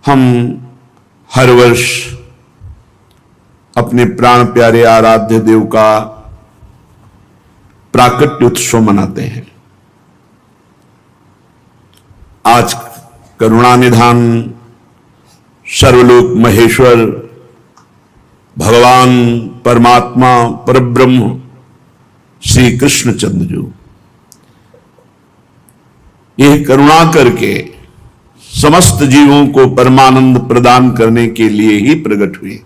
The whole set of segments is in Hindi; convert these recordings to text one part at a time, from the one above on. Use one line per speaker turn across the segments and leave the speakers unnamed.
हम हर वर्ष अपने प्राण प्यारे आराध्य देव का प्राकट्य उत्सव मनाते हैं। आज करुणानिधान सर्वलोक महेश्वर भगवान परमात्मा परब्रह्म श्री कृष्णचंद्र जी यह करुणा करके समस्त जीवों को परमानंद प्रदान करने के लिए ही प्रकट हुए।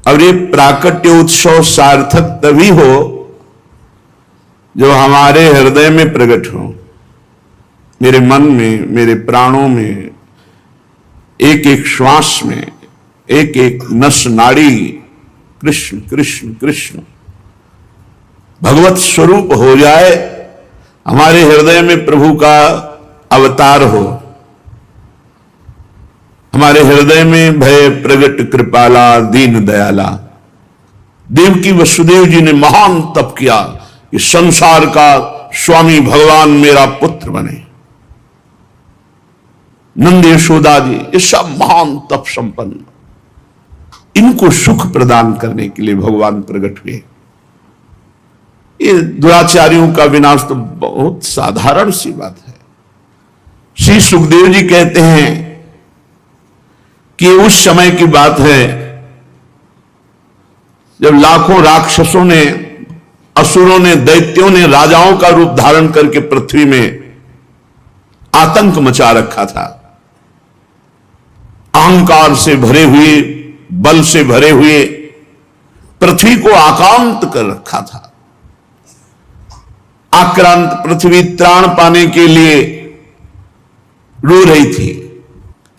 और ये प्राकट्य उत्सव सार्थक तभी हो जो हमारे हृदय में प्रकट हो, मेरे मन में, मेरे प्राणों में, एक एक श्वास में, एक एक नस नाड़ी कृष्ण कृष्ण कृष्ण भगवत स्वरूप हो जाए, हमारे हृदय में प्रभु का अवतार हो, हमारे हृदय में भय प्रगट कृपाला दीन दयाला। देवकी वसुदेव जी ने महान तप किया कि संसार का स्वामी भगवान मेरा पुत्र बने। नंद यशोदा जी ये सब महान तप संपन्न, इनको सुख प्रदान करने के लिए भगवान प्रकट हुए। ये दुराचारियों का विनाश तो बहुत साधारण सी बात है। श्री सुखदेव जी कहते हैं कि उस समय की बात है जब लाखों राक्षसों ने, असुरों ने, दैत्यों ने राजाओं का रूप धारण करके पृथ्वी में आतंक मचा रखा था। अहंकार से भरे हुए, बल से भरे हुए पृथ्वी को आक्रांत कर रखा था। आक्रांत पृथ्वी त्राण पाने के लिए रो रही थी।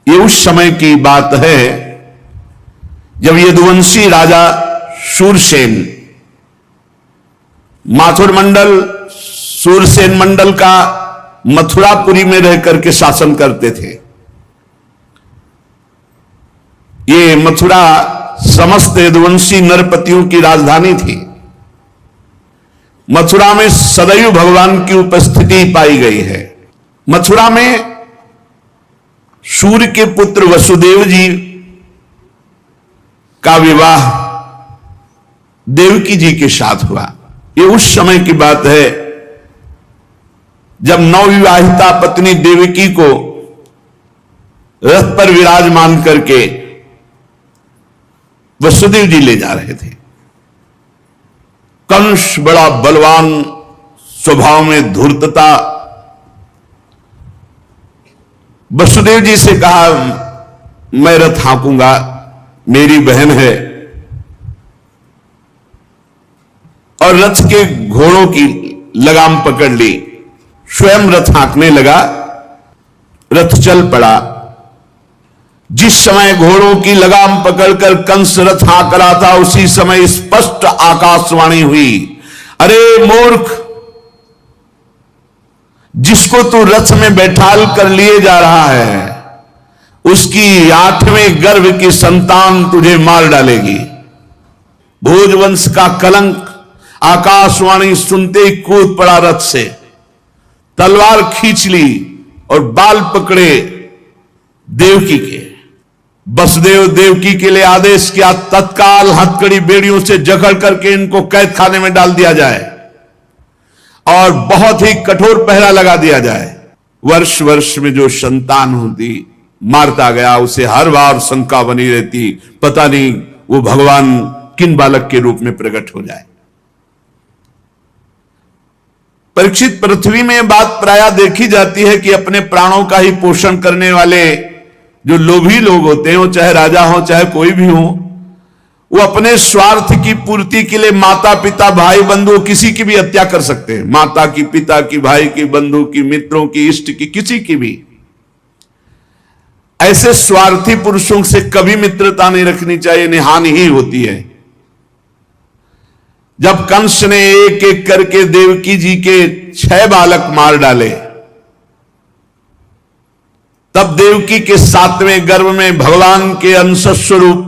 ये उस समय की बात है जब यदुवंशी राजा शूरसेन माथुर मंडल शूरसेन मंडल का मथुरापुरी में रह करके शासन करते थे। ये मथुरा समस्त यदुवंशी नरपतियों की राजधानी थी। मथुरा में सदैव भगवान की उपस्थिति पाई गई है। मथुरा में सूर्य के पुत्र वसुदेव जी का विवाह देवकी जी के साथ हुआ। ये उस समय की बात है जब नवविवाहिता पत्नी देवकी को रथ पर विराजमान करके वसुदेव जी ले जा रहे थे। कंस बड़ा बलवान, स्वभाव में धूर्तता, वसुदेव जी से कहा मैं रथ हाँकूंगा, मेरी बहन है। और रथ के घोड़ों की लगाम पकड़ ली, स्वयं रथ हाँकने लगा। रथ चल पड़ा। जिस समय घोड़ों की लगाम पकड़कर कंस रथ हाँक रहा था उसी समय स्पष्ट आकाशवाणी हुई, अरे मूर्ख, जिसको तू रथ में बैठाल कर लिए जा रहा है उसकी 8वें गर्भ की संतान तुझे मार डालेगी। भोजवंश का कलंक। आकाशवाणी सुनते ही कूद पड़ा रथ से, तलवार खींच ली और बाल पकड़े देवकी के। वसुदेव देवकी के लिए आदेश किया तत्काल हथकड़ी बेड़ियों से जकड़ करके इनको कैद खाने में डाल दिया जाए और बहुत ही कठोर पहरा लगा दिया जाए। वर्ष वर्ष में जो संतान होती मारता गया, उसे हर बार शंका बनी रहती, पता नहीं वो भगवान किन बालक के रूप में प्रकट हो जाए। परीक्षित, पृथ्वी में बात प्रायः देखी जाती है कि अपने प्राणों का ही पोषण करने वाले जो लोभी लोग होते हैं, वो चाहे राजा हो चाहे कोई भी हो, वो अपने स्वार्थ की पूर्ति के लिए माता पिता भाई बंधु किसी की भी हत्या कर सकते हैं। माता की, पिता की, भाई की, बंधु की, मित्रों की, इष्ट की, किसी की भी। ऐसे स्वार्थी पुरुषों से कभी मित्रता नहीं रखनी चाहिए, नहीं हानि ही होती है। जब कंस ने एक एक करके देवकी जी के 6 बालक मार डाले, तब देवकी के 7वें गर्भ में भगवान के अंश स्वरूप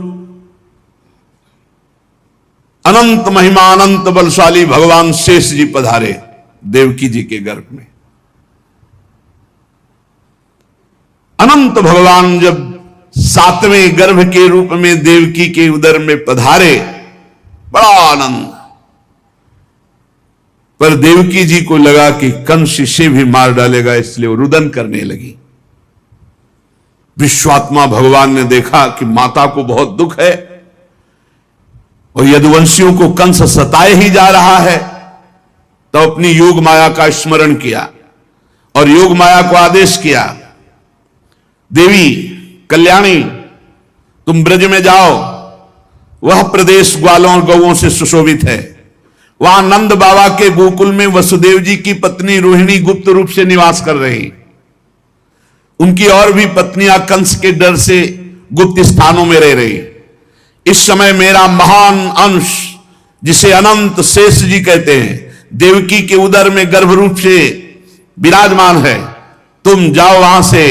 अनंत महिमा अनंत बलशाली भगवान शेष जी पधारे देवकी जी के गर्भ में। अनंत भगवान जब 7वें गर्भ के रूप में देवकी के उदर में पधारे, बड़ा आनंद। पर देवकी जी को लगा कि कंस इसे भी मार डालेगा, इसलिए वो रुदन करने लगी। विश्वात्मा भगवान ने देखा कि माता को बहुत दुख है और यदुवंशियों को कंस सताए ही जा रहा है, तो अपनी योग माया का स्मरण किया और योग माया को आदेश किया, देवी कल्याणी, तुम ब्रज में जाओ, वह प्रदेश ग्वालों और गौओं से सुशोभित है। वहां नंद बाबा के गोकुल में वसुदेव जी की पत्नी रोहिणी गुप्त रूप से निवास कर रही। उनकी और भी पत्नियां कंस के डर से गुप्त स्थानों में रह रही। इस समय मेरा महान अंश, जिसे अनंत शेष जी कहते हैं, देवकी के उदर में गर्भ रूप से विराजमान है। तुम जाओ वहां से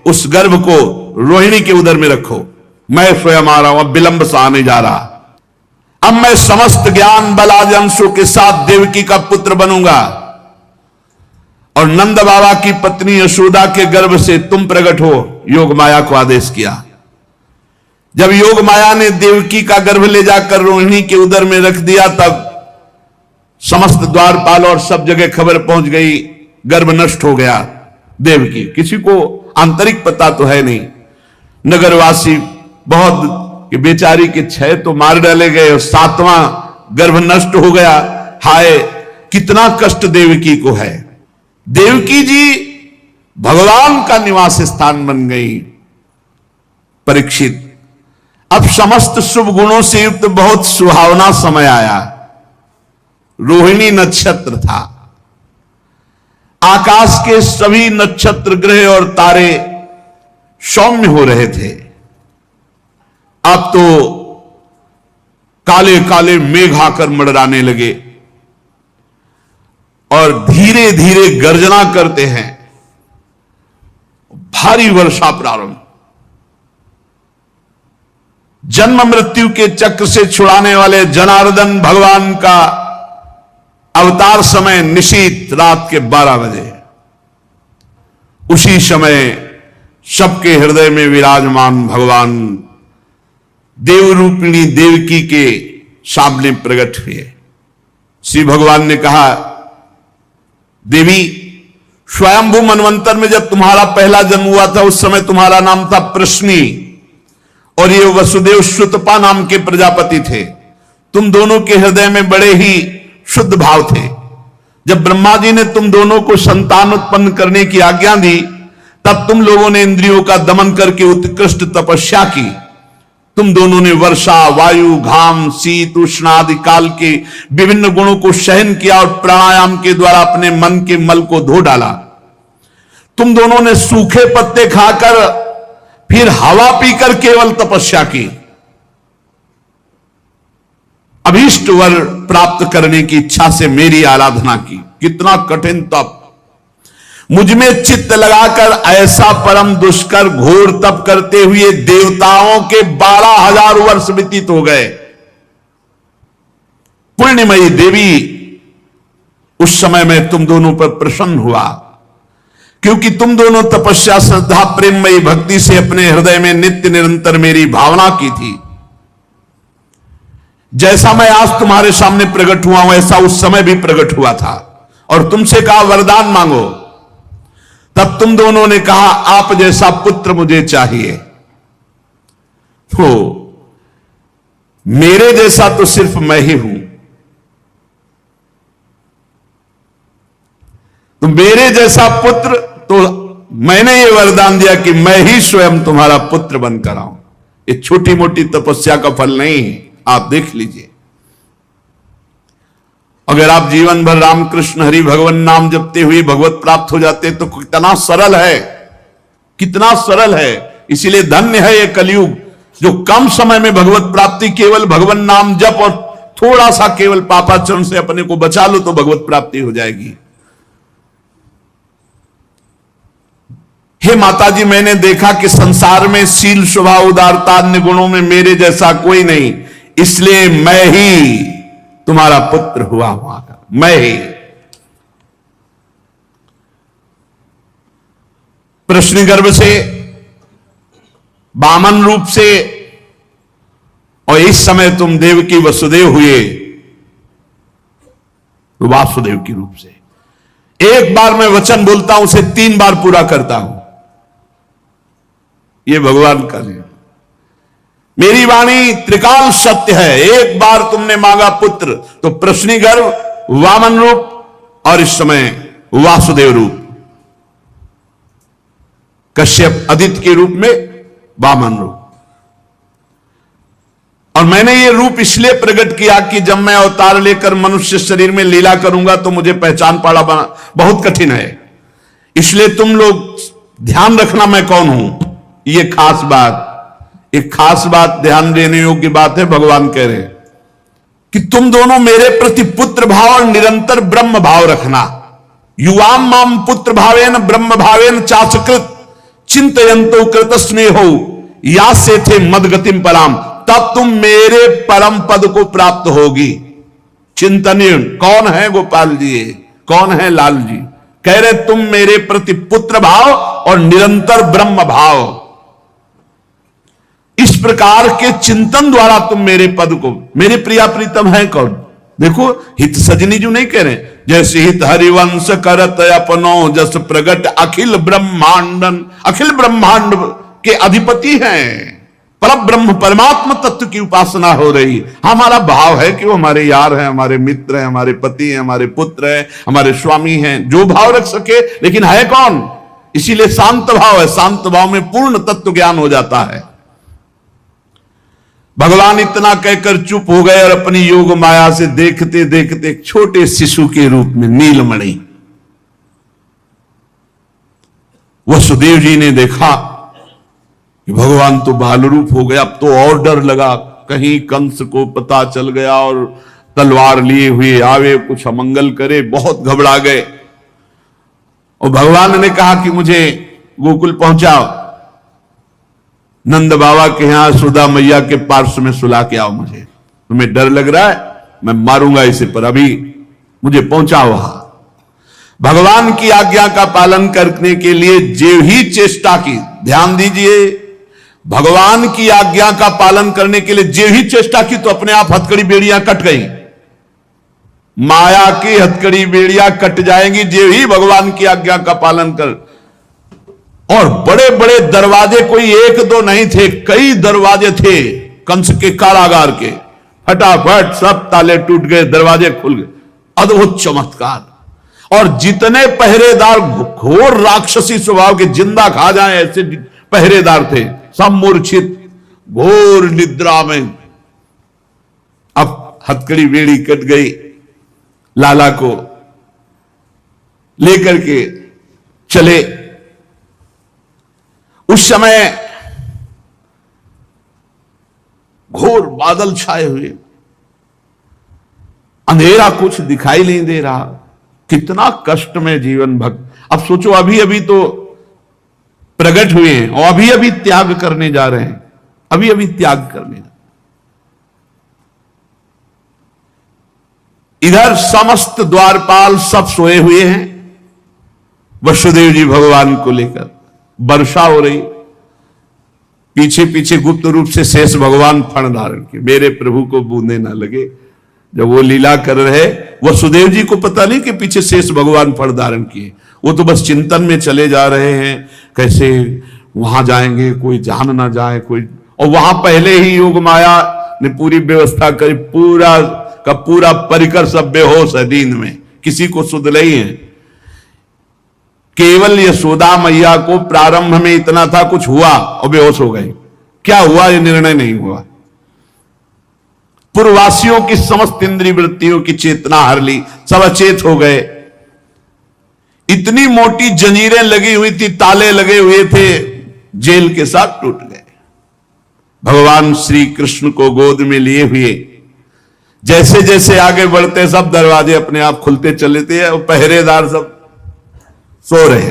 उस गर्भ को रोहिणी के उदर में रखो। मैं स्वयं आ रहा हूं, अब विलंब से आने जा रहा। अब मैं समस्त ज्ञान बल आदि अंशों के साथ देवकी का पुत्र बनूंगा और नंद बाबा की पत्नी यशोदा के गर्भ से तुम प्रकट हो, योग माया को आदेश किया। जब योग माया ने देवकी का गर्भ ले जाकर रोहिणी के उदर में रख दिया, तब समस्त द्वारपाल और सब जगह खबर पहुंच गई, गर्भ नष्ट हो गया देवकी। किसी को आंतरिक पता तो है नहीं। नगरवासी बहुत कि बेचारी के 6 तो मार डाले गए और 7वां गर्भ नष्ट हो गया। हाय, कितना कष्ट देवकी को है। देवकी जी भगवान का निवास स्थान बन गई। परीक्षित, अब समस्त शुभ गुणों से युक्त बहुत सुहावना समय आया। रोहिणी नक्षत्र था। आकाश के सभी नक्षत्र, ग्रह और तारे सौम्य हो रहे थे। अब तो काले काले मेघ आकर मंडराने लगे और धीरे धीरे गर्जना करते हैं। भारी वर्षा प्रारंभ। जन्म मृत्यु के चक्र से छुड़ाने वाले जनार्दन भगवान का अवतार समय निशीत रात के 12 बजे। उसी समय सबके हृदय में विराजमान भगवान देवरूपिणी देवकी के सामने प्रकट हुए। श्री भगवान ने कहा, देवी, स्वयंभू मनवंतर में जब तुम्हारा पहला जन्म हुआ था, उस समय तुम्हारा नाम था प्रश्नी और ये वसुदेव श्रुतपा नाम के प्रजापति थे। तुम दोनों के हृदय में बड़े ही शुद्ध भाव थे। जब ब्रह्मा जी ने तुम दोनों को संतान उत्पन्न करने की आज्ञा दी, तब तुम लोगों ने इंद्रियों का दमन करके उत्कृष्ट तपस्या की। तुम दोनों ने वर्षा, वायु, घाम, शीत, उष्ण आदि काल के विभिन्न गुणों को सहन किया और प्राणायाम के द्वारा अपने मन के मल को धो डाला। तुम दोनों ने सूखे पत्ते खाकर फिर हवा पीकर केवल तपस्या की। अभीष्ट वर प्राप्त करने की इच्छा से मेरी आराधना की। कितना कठिन तप। मुझमें चित्त लगाकर ऐसा परम दुष्कर घोर तप करते हुए देवताओं के 12,000 वर्ष व्यतीत हो गए। पुण्यमयी देवी, उस समय में तुम दोनों पर प्रसन्न हुआ, क्योंकि तुम दोनों तपस्या, श्रद्धा, प्रेममयी भक्ति से अपने हृदय में नित्य निरंतर मेरी भावना की थी। जैसा मैं आज तुम्हारे सामने प्रकट हुआ हूं, ऐसा उस समय भी प्रकट हुआ था और तुमसे कहा वरदान मांगो। तब तुम दोनों ने कहा, आप जैसा पुत्र मुझे चाहिए। तो मेरे जैसा तो सिर्फ मैं ही हूं। तो मेरे जैसा पुत्र, तो मैंने ये वरदान दिया कि मैं ही स्वयं तुम्हारा पुत्र बनकर आऊं। ये छोटी मोटी तपस्या का फल नहीं है, आप देख लीजिए। अगर आप जीवन भर रामकृष्ण हरि भगवान नाम जपते हुए भगवत प्राप्त हो जाते तो कितना सरल है, कितना सरल है। इसीलिए धन्य है ये कलयुग, जो कम समय में भगवत प्राप्ति, केवल भगवान नाम जप और थोड़ा सा केवल पापाचरण से अपने को बचा लो तो भगवत प्राप्ति हो जाएगी। हे माताजी, मैंने देखा कि संसार में शील, स्वभाव, उदारता, अन्य गुणों में मेरे जैसा कोई नहीं, इसलिए मैं ही तुम्हारा पुत्र हुआ हुआ। मैं ही। प्रश्न गर्भ से वामन रूप से, और इस समय तुम देवकी वसुदेव हुए वासुदेव के रूप से। एक बार मैं वचन बोलता हूं, उसे 3 बार पूरा करता हूं। यह भगवान का नियम। मेरी वाणी त्रिकाल सत्य है। एक बार तुमने मांगा पुत्र तो प्रश्नी गर्भ, वामन रूप, और इस समय वासुदेव रूप, कश्यप आदित्य के रूप में वामन रूप। और मैंने ये रूप इसलिए प्रकट किया कि जब मैं अवतार लेकर मनुष्य शरीर में लीला करूंगा तो मुझे पहचान पाना बहुत कठिन है। इसलिए तुम लोग ध्यान रखना मैं कौन हूं। ये खास बात, एक खास बात, ध्यान देने योग्य बात है। भगवान कह रहे हैं कि तुम दोनों मेरे प्रति पुत्र भाव और निरंतर ब्रह्म भाव रखना। युवाम माम पुत्र भावेन ब्रह्म भावेन चाचकृत चिंतयंतो कृत स्नेहो या से थे मदगतिम पराम, तब तुम मेरे परम पद को प्राप्त होगी। चिंतनीय कौन है गोपाल जी, कौन है लाल जी? कह रहे तुम मेरे प्रति पुत्र भाव और निरंतर ब्रह्म भाव, इस प्रकार के चिंतन द्वारा तुम मेरे पद को, मेरे प्रिया प्रीतम है कौन? देखो हित सजनी जो नहीं कह रहे, जैसे हित हरिवंश करत अपनो जस प्रगट अखिल ब्रह्मांडन, अखिल ब्रह्मांड के अधिपति हैं। पर ब्रह्म परमात्मा तत्व की उपासना हो रही। हमारा भाव है कि वो हमारे यार हैं, हमारे मित्र हैं, हमारे पति हैं, हमारे पुत्र हैं, हमारे स्वामी हैं, जो भाव रख सके, लेकिन है कौन? इसीलिए शांत भाव है। शांत भाव में पूर्ण तत्व ज्ञान हो जाता है। भगवान इतना कहकर चुप हो गए और अपनी योग माया से देखते देखते एक छोटे शिशु के रूप में नीलमणि, वसुदेव जी ने देखा कि भगवान तो बाल रूप हो गया। अब तो और डर लगा, कहीं कंस को पता चल गया और तलवार लिए हुए आवे, कुछ अमंगल करे। बहुत घबरा गए और भगवान ने कहा कि मुझे गोकुल पहुंचाओ, नंद बाबा के यहां सुधा मैया के पार्श्व में सुला के आओ। मुझे, तुम्हें डर लग रहा है, मैं मारूंगा इसे, पर अभी मुझे पहुंचाओ वहां। भगवान की आज्ञा का पालन करने के लिए जो ही चेष्टा की, ध्यान दीजिए, भगवान की आज्ञा का पालन करने के लिए जो ही चेष्टा की तो अपने आप हथकड़ी बेड़ियां कट गई। माया की हथकड़ी बेड़ियां कट जाएंगी जो ही भगवान की आज्ञा का पालन कर। और बड़े बड़े दरवाजे, कोई एक दो नहीं थे, कई दरवाजे थे कंस के कारागार के। फटाफट सब ताले टूट गए, दरवाजे खुल गए। अद्भुत चमत्कार। और जितने पहरेदार घोर राक्षसी स्वभाव के, जिंदा खा जाए ऐसे पहरेदार थे, सब मूर्छित घोर निद्रा में। अब हथकड़ी बेड़ी कट गई, लाला को लेकर के चले। उस समय घोर बादल छाए हुए, अंधेरा, कुछ दिखाई नहीं दे रहा। कितना कष्ट में जीवन भक्त। अब सोचो, अभी अभी तो प्रकट हुए हैं और अभी अभी त्याग करने जा रहे हैं, अभी अभी त्याग करने। इधर समस्त द्वारपाल सब सोए हुए हैं, वसुदेव जी भगवान को लेकर। वर्षा हो रही, पीछे पीछे गुप्त रूप से शेष भगवान फण धारण किए, मेरे प्रभु को बूंदे ना लगे। जब वो लीला कर रहे, वसुदेव जी को पता नहीं कि पीछे शेष भगवान फण धारण किए। वो तो बस चिंतन में चले जा रहे हैं, कैसे वहां जाएंगे, कोई जान ना जाए कोई। और वहां पहले ही योग माया ने पूरी व्यवस्था करी, पूरा का पूरा परिकर सब बेहोश है नींद में, किसी को सुध नहीं है। केवल यशोदा मैया को प्रारंभ में इतना था, कुछ हुआ और बेहोश हो गए। क्या हुआ ये निर्णय नहीं हुआ। पूर्ववासियों की समस्त इंद्रिय वृत्तियों की चेतना हर ली, सब अचेत हो गए। इतनी मोटी जंजीरें लगी हुई थी, ताले लगे हुए थे, जेल के साथ टूट गए। भगवान श्री कृष्ण को गोद में लिए हुए जैसे जैसे आगे बढ़ते, सब दरवाजे अपने आप खुलते चले थे और पहरेदार सब सो रहे।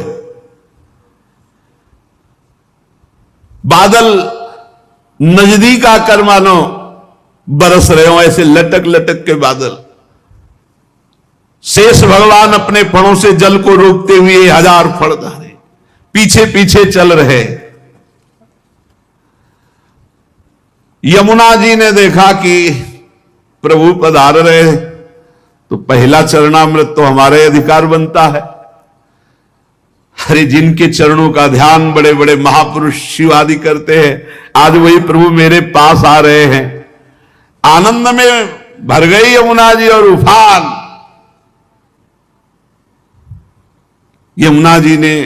बादल नजदीक आकर मानो बरस रहे हो, ऐसे लटक लटक के बादल। शेष भगवान अपने फणों से जल को रोकते हुए 1000 फण धारे पीछे पीछे चल रहे। यमुना जी ने देखा कि प्रभु पधार रहे, तो पहला चरणामृत तो हमारे अधिकार बनता है। अरे जिनके चरणों का ध्यान बड़े बड़े महापुरुष शिव आदि करते हैं, आज वही प्रभु मेरे पास आ रहे हैं। आनंद में भर गई यमुना जी और उफान। यमुना जी ने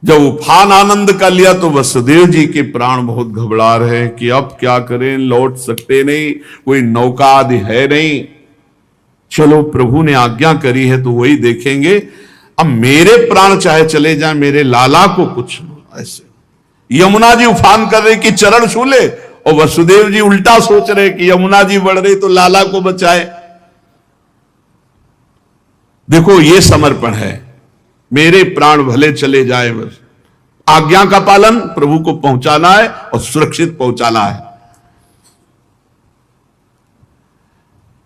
जब उफान आनंद का लिया तो वसुदेव जी के प्राण बहुत घबरा रहे हैं कि अब क्या करें, लौट सकते नहीं, कोई नौका आदि है नहीं। चलो प्रभु ने आज्ञा करी है तो वही देखेंगे, अब मेरे प्राण चाहे चले जाएं, मेरे लाला को कुछ ऐसे। यमुना जी उफान कर रहे कि चरण छू ले, और वसुदेव जी उल्टा सोच रहे कि यमुना जी बढ़ रही तो लाला को बचाए। देखो ये समर्पण है, मेरे प्राण भले चले जाए, बस आज्ञा का पालन प्रभु को पहुंचाना है और सुरक्षित पहुंचाना है।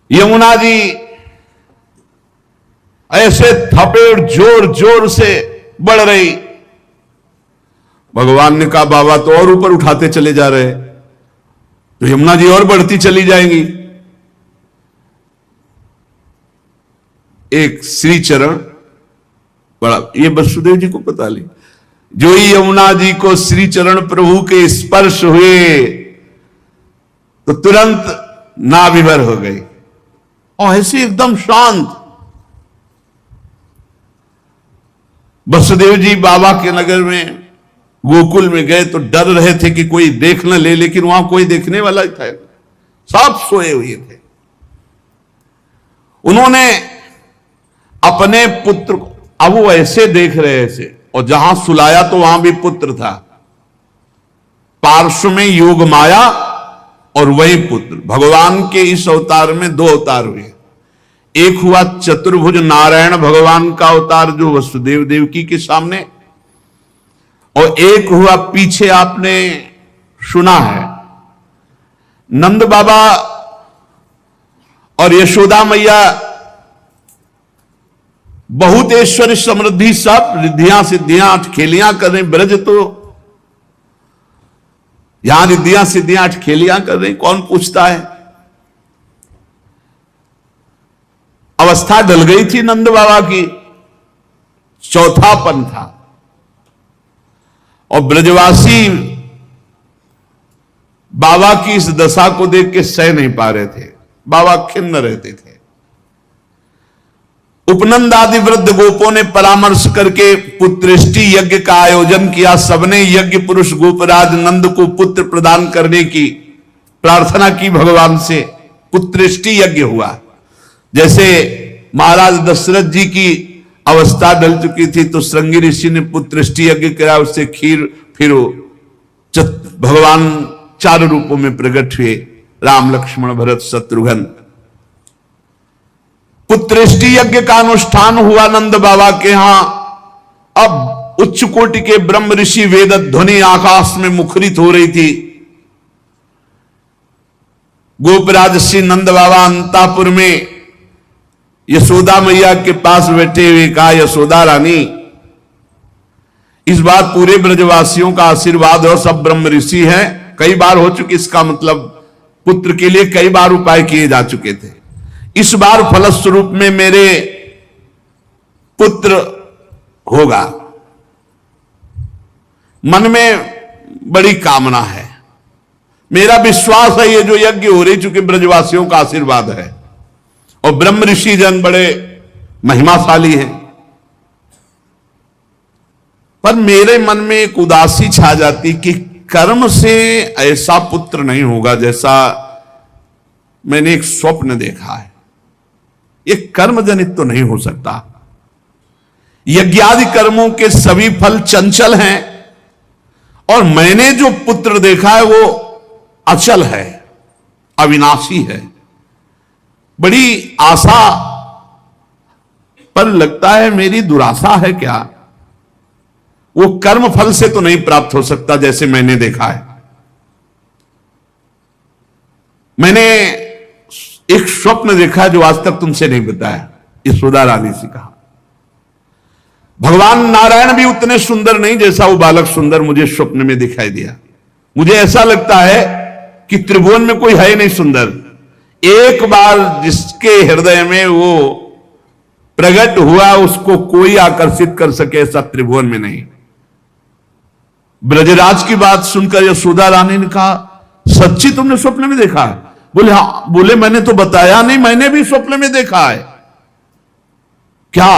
यमुना जी ऐसे थपेड़ जोर जोर से बढ़ रही। भगवान ने कहा बाबा तो और ऊपर उठाते चले जा रहे, तो यमुना जी और बढ़ती चली जाएंगी। एक श्री चरण बड़ा, ये वसुदेव जी को पता नहीं, जो ही यमुना जी को श्री चरण प्रभु के स्पर्श हुए तो तुरंत नाभिभर हो गई और ऐसे एकदम शांत। वसुदेव जी बाबा के नगर में गोकुल में गए तो डर रहे थे कि कोई देख न ले, लेकिन वहां कोई देखने वाला था, सब सोए हुए थे। उन्होंने अपने पुत्र को, अब वो ऐसे देख रहे थे, और जहां सुलाया तो वहां भी पुत्र था, पार्श्व में योग माया और वही पुत्र। भगवान के इस अवतार में दो अवतार हुए, एक हुआ चतुर्भुज नारायण भगवान का अवतार जो वसुदेव देवकी के सामने, और एक हुआ पीछे आपने सुना है नंद बाबा और यशोदा मैया बहुत ऐश्वर्य समृद्धि सब रिद्धियां सिद्धियां अठखेलियां कर रहे। ब्रज तो यहां रिद्धियां सिद्धियां अठखेलियां कर रहे, कौन पूछता है। अवस्था ढल गई थी नंद बाबा की, चौथापन था, और ब्रजवासी बाबा की इस दशा को देख के सह नहीं पा रहे थे, बाबा खिन्न रहते थे। उपनंद आदि वृद्ध गोपों ने परामर्श करके पुत्रेष्टि यज्ञ का आयोजन किया। सबने यज्ञ पुरुष गोपराज नंद को पुत्र प्रदान करने की प्रार्थना की भगवान से। पुत्रेष्टि यज्ञ हुआ। जैसे महाराज दशरथ जी की अवस्था ढल चुकी थी तो श्रृंगी ऋषि ने पुत्रेष्टि यज्ञ किया, उससे खीर, फिर भगवान 4 रूपों में प्रकट हुए, राम लक्ष्मण भरत शत्रुघ्न। पुत्रेष्टि यज्ञ का अनुष्ठान हुआ नंद बाबा के यहां। अब उच्च कोटि के ब्रह्म ऋषि वेद ध्वनि आकाश में मुखरित हो रही थी। गोपराज श्री नंद बाबा अंतापुर में यशोदा मैया के पास बैठे हुए कहा, यशोदा रानी इस बार पूरे ब्रजवासियों का आशीर्वाद और सब ब्रह्म ऋषि हैं, कई बार हो चुकी, इसका मतलब पुत्र के लिए कई बार उपाय किए जा चुके थे। इस बार फलस्वरूप में मेरे पुत्र होगा, मन में बड़ी कामना है, मेरा विश्वास है ये जो यज्ञ हो रही चूंकि ब्रजवासियों का आशीर्वाद है और ब्रह्म ऋषि जन बड़े महिमाशाली हैं, पर मेरे मन में एक उदासी छा जाती कि कर्म से ऐसा पुत्र नहीं होगा जैसा मैंने एक स्वप्न देखा है। ये कर्म जनित तो नहीं हो सकता। यज्ञादि कर्मों के सभी फल चंचल हैं और मैंने जो पुत्र देखा है वो अचल है, अविनाशी है। बड़ी आशा, पर लगता है मेरी दुराशा है क्या? वो कर्म फल से तो नहीं प्राप्त हो सकता जैसे मैंने देखा है। मैंने एक स्वप्न देखा जो आज तक तुमसे नहीं बताया, यशोदा रानी से कहा। भगवान नारायण भी उतने सुंदर नहीं जैसा वो बालक सुंदर मुझे स्वप्न में दिखाई दिया। मुझे ऐसा लगता है कि त्रिभुवन में कोई है नहीं सुंदर। एक बार जिसके हृदय में वो प्रकट हुआ उसको कोई आकर्षित कर सके ऐसा त्रिभुवन में नहीं। ब्रजराज की बात सुनकर यशोदा रानी ने कहा, सच्ची तुमने स्वप्न में देखा है? बोले हाँ। बोले मैंने तो बताया नहीं, मैंने भी स्वप्न में देखा है। क्या?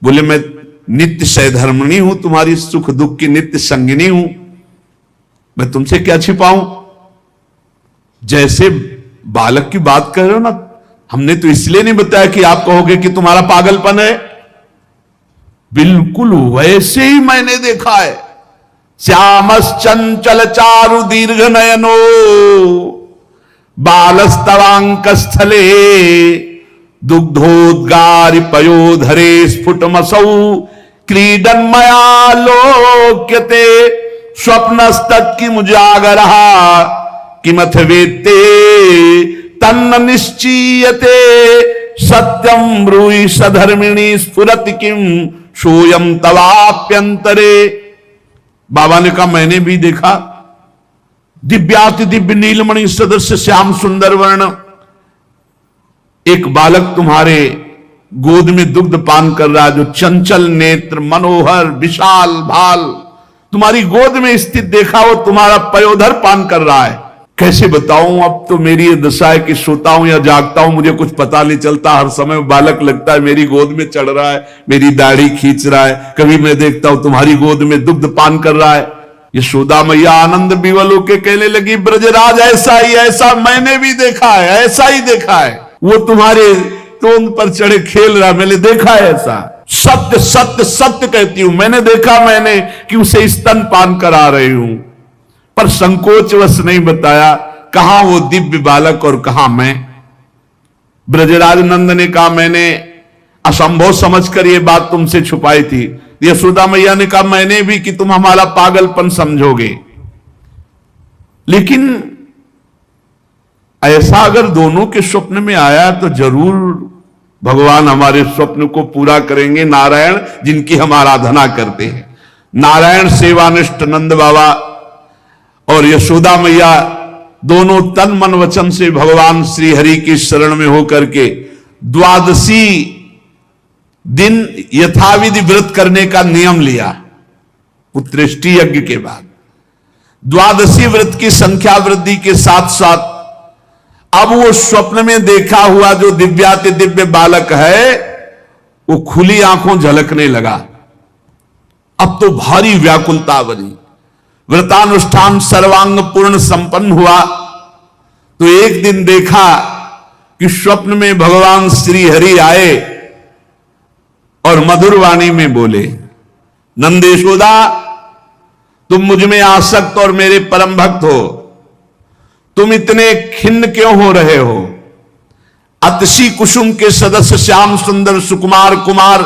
बोले मैं नित्य सहधर्मिणी हूं, तुम्हारी सुख दुख की नित्य संगिनी हूं, मैं तुमसे क्या छिपाऊं। जैसे बालक की बात कर रहे हो ना, हमने तो इसलिए नहीं बताया कि आप कहोगे कि तुम्हारा पागलपन है। बिल्कुल वैसे ही मैंने देखा है। श्यामस चंचल चारु दीर्घ नयनो बालस्तवांक स्थले दुग्धोद्गारि पयोधरे स्फुटमसौ क्रीडन मया लोक्यते स्वप्नस्तत् किमुजागरः किमथ वेत्ते तन्न निश्चीयते सत्यम ब्रूहि सधर्मिणी स्फुरति किम सोयम तवाप्यंतरे। बाबा ने कहा मैंने भी देखा। दिव्याति दिव्य नीलमणि सदृश श्याम सुंदर वर्ण एक बालक तुम्हारे गोद में दुग्ध पान कर रहा है, जो चंचल नेत्र मनोहर विशाल भाल तुम्हारी गोद में स्थित देखा, वो तुम्हारा पयोधर पान कर रहा है। कैसे बताऊं, अब तो मेरी ये दशा है कि सोता हूं या जागता हूं मुझे कुछ पता नहीं चलता। हर समय बालक लगता है मेरी गोद में चढ़ रहा है, मेरी दाढ़ी खींच रहा है। कभी मैं देखता हूं तुम्हारी गोद में दुग्ध पान कर रहा है। यशोदा मैया आनंद विवल होके कहने लगी, ब्रजराज ऐसा ही ऐसा मैंने भी देखा है, ऐसा ही देखा है। वो तुम्हारे तोंद पर चढ़े खेल रहा, मैंने देखा है ऐसा। सत्य सत्य सत्य कहती हूं, मैंने देखा मैंने कि उसे स्तन पान करा रही हूं, पर संकोचवश नहीं बताया कहां वो दिव्य बालक और कहां मैं। ब्रजराज नंद ने कहा मैंने असंभव समझकर ये बात तुमसे छुपाई थी। यशोदा मैया ने कहा मैंने भी कि तुम हमारा पागलपन समझोगे, लेकिन ऐसा अगर दोनों के स्वप्न में आया तो जरूर भगवान हमारे स्वप्न को पूरा करेंगे। नारायण जिनकी हम आराधना करते हैं, नारायण सेवानिष्ठ नंद बाबा और यशोदा मैया दोनों तन मन वचन से भगवान श्री हरि की शरण में होकर के द्वादशी दिन यथाविधि व्रत करने का नियम लिया। पुत्रेष्टि यज्ञ के बाद द्वादशी व्रत की संख्या वृद्धि के साथ साथ अब वो स्वप्न में देखा हुआ जो दिव्याति दिव्य बालक है वो खुली आंखों झलकने लगा। अब तो भारी व्याकुलता बनी। व्रतानुष्ठान सर्वांग पूर्ण संपन्न हुआ तो एक दिन देखा कि स्वप्न में भगवान श्री हरि आए और मधुर वाणी में बोले, नंद यशोदा तुम मुझ में आसक्त और मेरे परम भक्त हो, तुम इतने खिन्न क्यों हो रहे हो? अतसी कुसुम के सदस्य श्याम सुंदर सुकुमार कुमार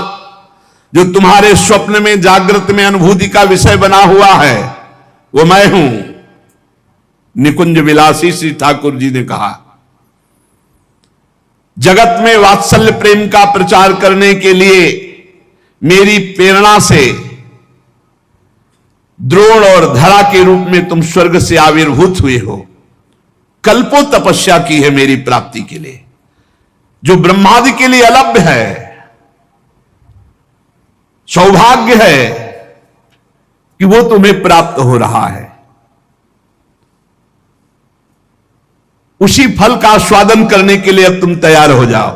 जो तुम्हारे स्वप्न में जागृत में अनुभूति का विषय बना हुआ है वो मैं हूं। निकुंज विलासी श्री ठाकुर जी ने कहा, जगत में वात्सल्य प्रेम का प्रचार करने के लिए मेरी प्रेरणा से द्रोण और धरा के रूप में तुम स्वर्ग से आविर्भूत हुए हो। कल्पों तपस्या की है मेरी प्राप्ति के लिए, जो ब्रह्मादि के लिए अलभ्य है। सौभाग्य है कि वो तुम्हें प्राप्त हो रहा है। उसी फल का आस्वादन करने के लिए अब तुम तैयार हो जाओ,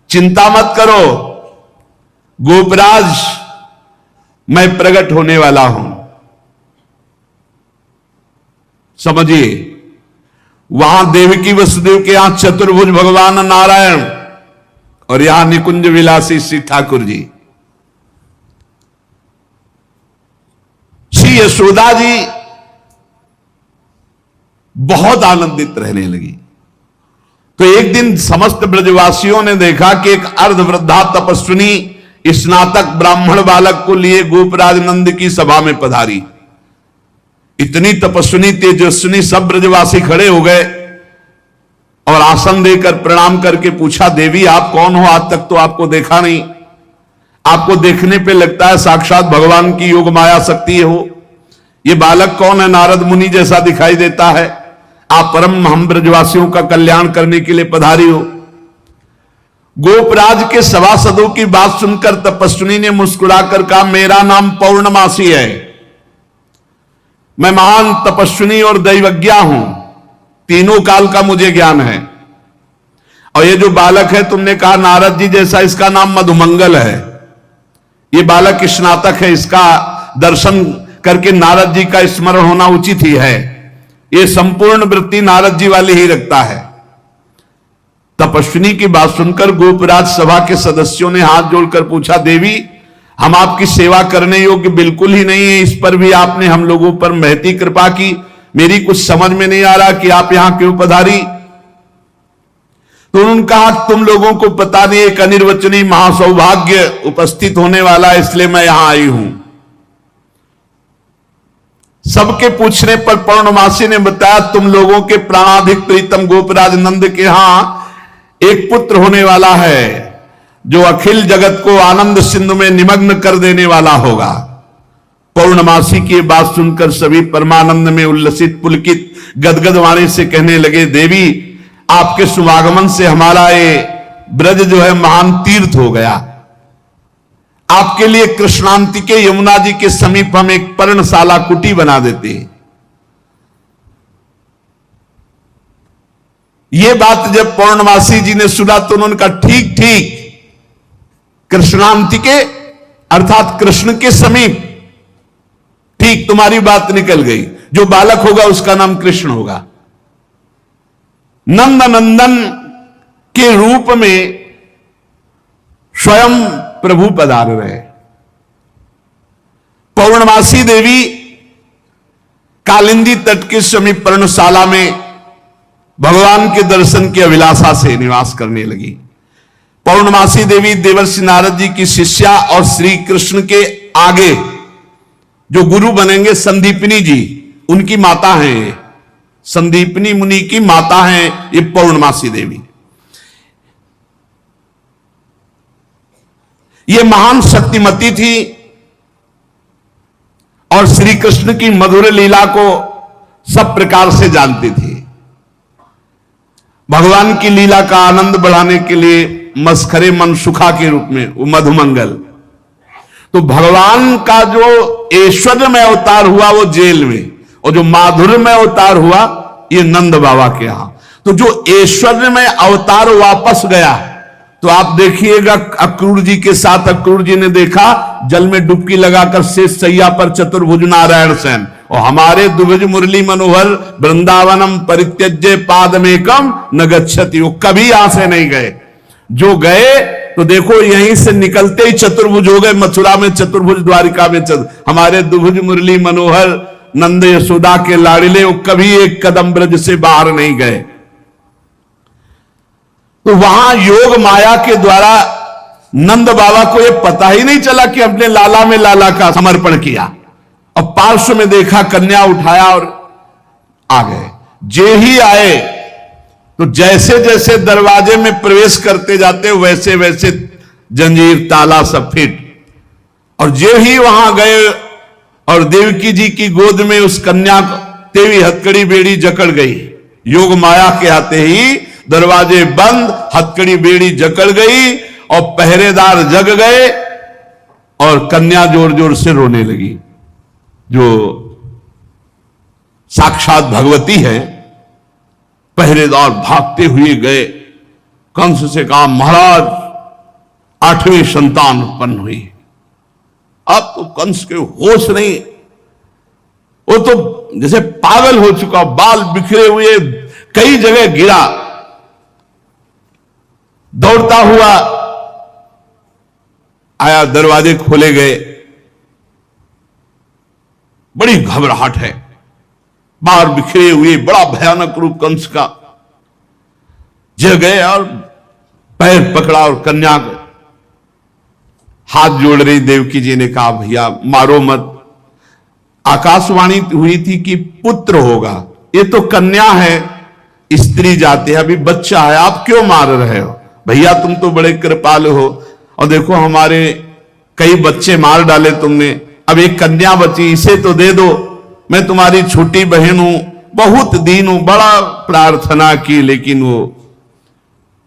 चिंता मत करो। गोपराज मैं प्रकट होने वाला हूं। समझिए, वहां देवकी वसुदेव के यहां चतुर्भुज भगवान नारायण और यहां निकुंज विलासी श्री ठाकुर जी। श्री यशोदा जी बहुत आनंदित रहने लगी। तो एक दिन समस्त ब्रजवासियों ने देखा कि एक अर्धवृद्धा तपस्विनी स्नातक ब्राह्मण बालक को लिए गोपराज नंद की सभा में पधारी। इतनी तपस्विनी तेजस्विनी सब ब्रजवासी खड़े हो गए और आसन देकर प्रणाम करके पूछा, देवी आप कौन हो? आज तक तो आपको देखा नहीं। आपको देखने पे लगता है साक्षात भगवान की योग माया शक्ति हो। ये बालक कौन है? नारद मुनि जैसा दिखाई देता है। आप परम हम ब्रजवासियों का कल्याण करने के लिए पधारी हो। गोपराज के सभासदों की बात सुनकर तपस्विनी ने मुस्कुराकर कहा, मेरा नाम पौर्णमासी है, मैं महान तपस्विनी और दैवज्ञा हूं, तीनों काल का मुझे ज्ञान है। और ये जो बालक है, तुमने कहा नारद जी जैसा, इसका नाम मधुमंगल है। ये बालक स्नातक है, इसका दर्शन करके नारद जी का स्मरण होना उचित ही है। ये संपूर्ण वृत्ति नारद जी वाली ही रखता है। तपस्विनी की बात सुनकर गोपराज सभा के सदस्यों ने हाथ जोड़कर पूछा, देवी हम आपकी सेवा करने योग्य बिल्कुल ही नहीं है, इस पर भी आपने हम लोगों पर महती कृपा की। मेरी कुछ समझ में नहीं आ रहा कि आप यहां क्यों पधारी। तो उन्होंने कहा, तुम लोगों को पता नहीं, एक अनिर्वचनीय महासौभाग्य उपस्थित होने वाला है, इसलिए मैं यहां आई हूं। सबके पूछने पर पौर्णमासी ने बताया, तुम लोगों के प्राणाधिक प्रीतम गोपराज नंद के यहां एक पुत्र होने वाला है, जो अखिल जगत को आनंद सिंधु में निमग्न कर देने वाला होगा। पौर्णमासी की बात सुनकर सभी परमानंद में उल्लसित पुलकित गदगद वाणी से कहने लगे, देवी आपके शुभागमन से हमारा ये ब्रज जो है महान तीर्थ हो गया। आपके लिए कृष्णांति के यमुना जी के समीप हम एक पर्णशाला कुटी बना देते हैं। ये बात जब पौर्णमासी जी ने सुना तो उन्होंने कहा, ठीक ठीक, कृष्णांति के अर्थात कृष्ण के समीप, ठीक तुम्हारी बात निकल गई। जो बालक होगा उसका नाम कृष्ण होगा। नंद नंदन के रूप में स्वयं प्रभु पधार रहे। पौर्णमासी देवी कालिंदी तट के समीप पर्णशाला में भगवान के दर्शन की अभिलाषा से निवास करने लगी। पौर्णमासी देवी देवर्षि नारद जी की शिष्या और श्री कृष्ण के आगे जो गुरु बनेंगे संदीपनी जी, उनकी माता हैं। संदीपनी मुनि की माता हैं ये पौर्णमासी देवी। ये महान शक्तिमती थी और श्री कृष्ण की मधुर लीला को सब प्रकार से जानती थी। भगवान की लीला का आनंद बढ़ाने के लिए मस्खरे मनसुखा के रूप में वो मधुमंगल, तो भगवान का जो ऐश्वर्य में अवतार हुआ वो जेल में, और जो माधुर्य में अवतार हुआ ये नंद बाबा के यहां। तो जो ऐश्वर्य में अवतार वापस गया, तो आप देखिएगा अक्रूर जी के साथ अक्रूर जी ने देखा जल में डुबकी लगाकर शेष सैया पर चतुर्भुज नारायण सेन, और हमारे दुभुज मुरली मनोहर वृंदावनम परित्यज्य पादमेकम न गच्छति, वो कभी यहां से नहीं गए। जो गए तो देखो यहीं से निकलते ही चतुर्भुज हो गए। मथुरा में चतुर्भुज, द्वारिका में हमारे दुभुज मुरली मनोहर नंद यशोदा के लाड़िले, वो कभी एक कदम ब्रज से बाहर नहीं गए। तो वहां योग माया के द्वारा नंद बाबा को यह पता ही नहीं चला कि अपने लाला में लाला का समर्पण किया, और पार्श्व में देखा, कन्या उठाया और आ गए। जे ही आए तो जैसे जैसे दरवाजे में प्रवेश करते जाते वैसे वैसे जंजीर ताला सब फिट, और जे ही वहां गए और देवकी जी की गोद में उस कन्या तेवी हथकड़ी बेड़ी जकड़ गई। योग माया के आते ही दरवाजे बंद, हथकड़ी बेड़ी जकड़ गई और पहरेदार जग गए, और कन्या जोर जोर से रोने लगी। जो साक्षात भगवती है, पहरेदार भागते हुए गए, कंस से कहा, महाराज 8वीं संतान उत्पन्न हुई। अब तो कंस के होश नहीं, वो तो जैसे पागल हो चुका, बाल बिखरे हुए, कई जगह गिरा, दौड़ता हुआ आया, दरवाजे खोले गए। बड़ी घबराहट है, बाहर बिखरे हुए, बड़ा भयानक रूप कंस का। जग गए और पैर पकड़ा और कन्या को हाथ जोड़ रही देवकी जी ने कहा, भैया मारो मत। आकाशवाणी हुई थी कि पुत्र होगा, ये तो कन्या है, स्त्री जाति है, अभी बच्चा है, आप क्यों मार रहे हो? भैया तुम तो बड़े कृपालु हो, और देखो हमारे कई बच्चे मार डाले तुमने, अब एक कन्या बची, इसे तो दे दो। मैं तुम्हारी छोटी बहन हूं, बहुत दीन हूं, बड़ा प्रार्थना की, लेकिन वो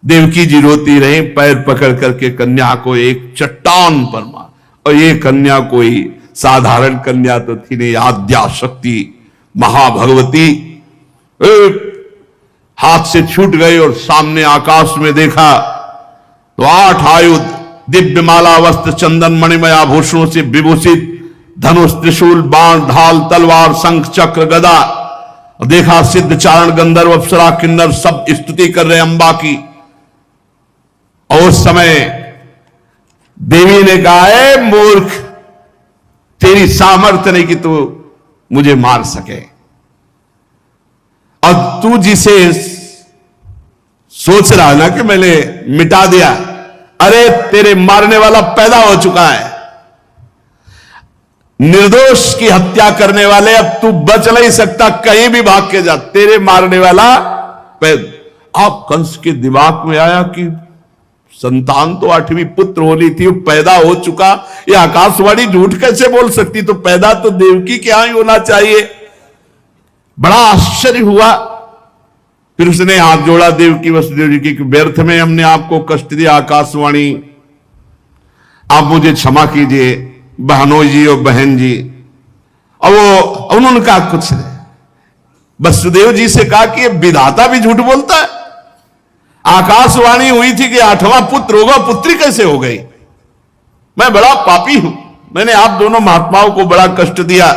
देवकी जी रोती रही, पैर पकड़ करके कन्या को एक चट्टान पर मार। और ये कन्या कोई साधारण कन्या तो थी नहीं, आद्या शक्ति महाभगवती। हाथ से छूट गई और सामने आकाश में देखा तो 8 आयुध, दिव्य माला वस्त्र चंदन मणिमय आभूषणों से विभूषित, धनुष त्रिशूल बाण ढाल तलवार शंख चक्र गदा। और देखा सिद्ध चारण गंधर्व अप्सरा किन्नर सब स्तुति कर रहे अंबा की। और उस समय देवी ने कहा, ए मूर्ख, तेरी सामर्थ्य नहीं कि तू मुझे मार सके, और तू जिसे सोच रहा ना कि मैंने मिटा दिया, अरे तेरे मारने वाला पैदा हो चुका है। निर्दोष की हत्या करने वाले, अब तू बच नहीं सकता, कहीं भी भाग के जा, तेरे मारने वाला पैदा। अब कंस के दिमाग में आया कि संतान तो 8वीं पुत्र होनी थी, वो पैदा हो चुका, ये आकाशवाणी झूठ कैसे बोल सकती, तो पैदा तो देवकी के यहां ही होना चाहिए। बड़ा आश्चर्य हुआ। फिर उसने हाथ जोड़ा देवकी वसुदेव जी की, व्यर्थ में हमने आपको कष्ट दिया आकाशवाणी, आप मुझे क्षमा कीजिए बहनों जी और बहन जी। और वो उन्होंने कहा कुछ नहीं, वसुदेव जी से कहा कि ये विधाता भी झूठ बोलता है, आकाशवाणी हुई थी कि 8वां पुत्र होगा, पुत्री कैसे हो गई, मैं बड़ा पापी हूं, मैंने आप दोनों महात्माओं को बड़ा कष्ट दिया।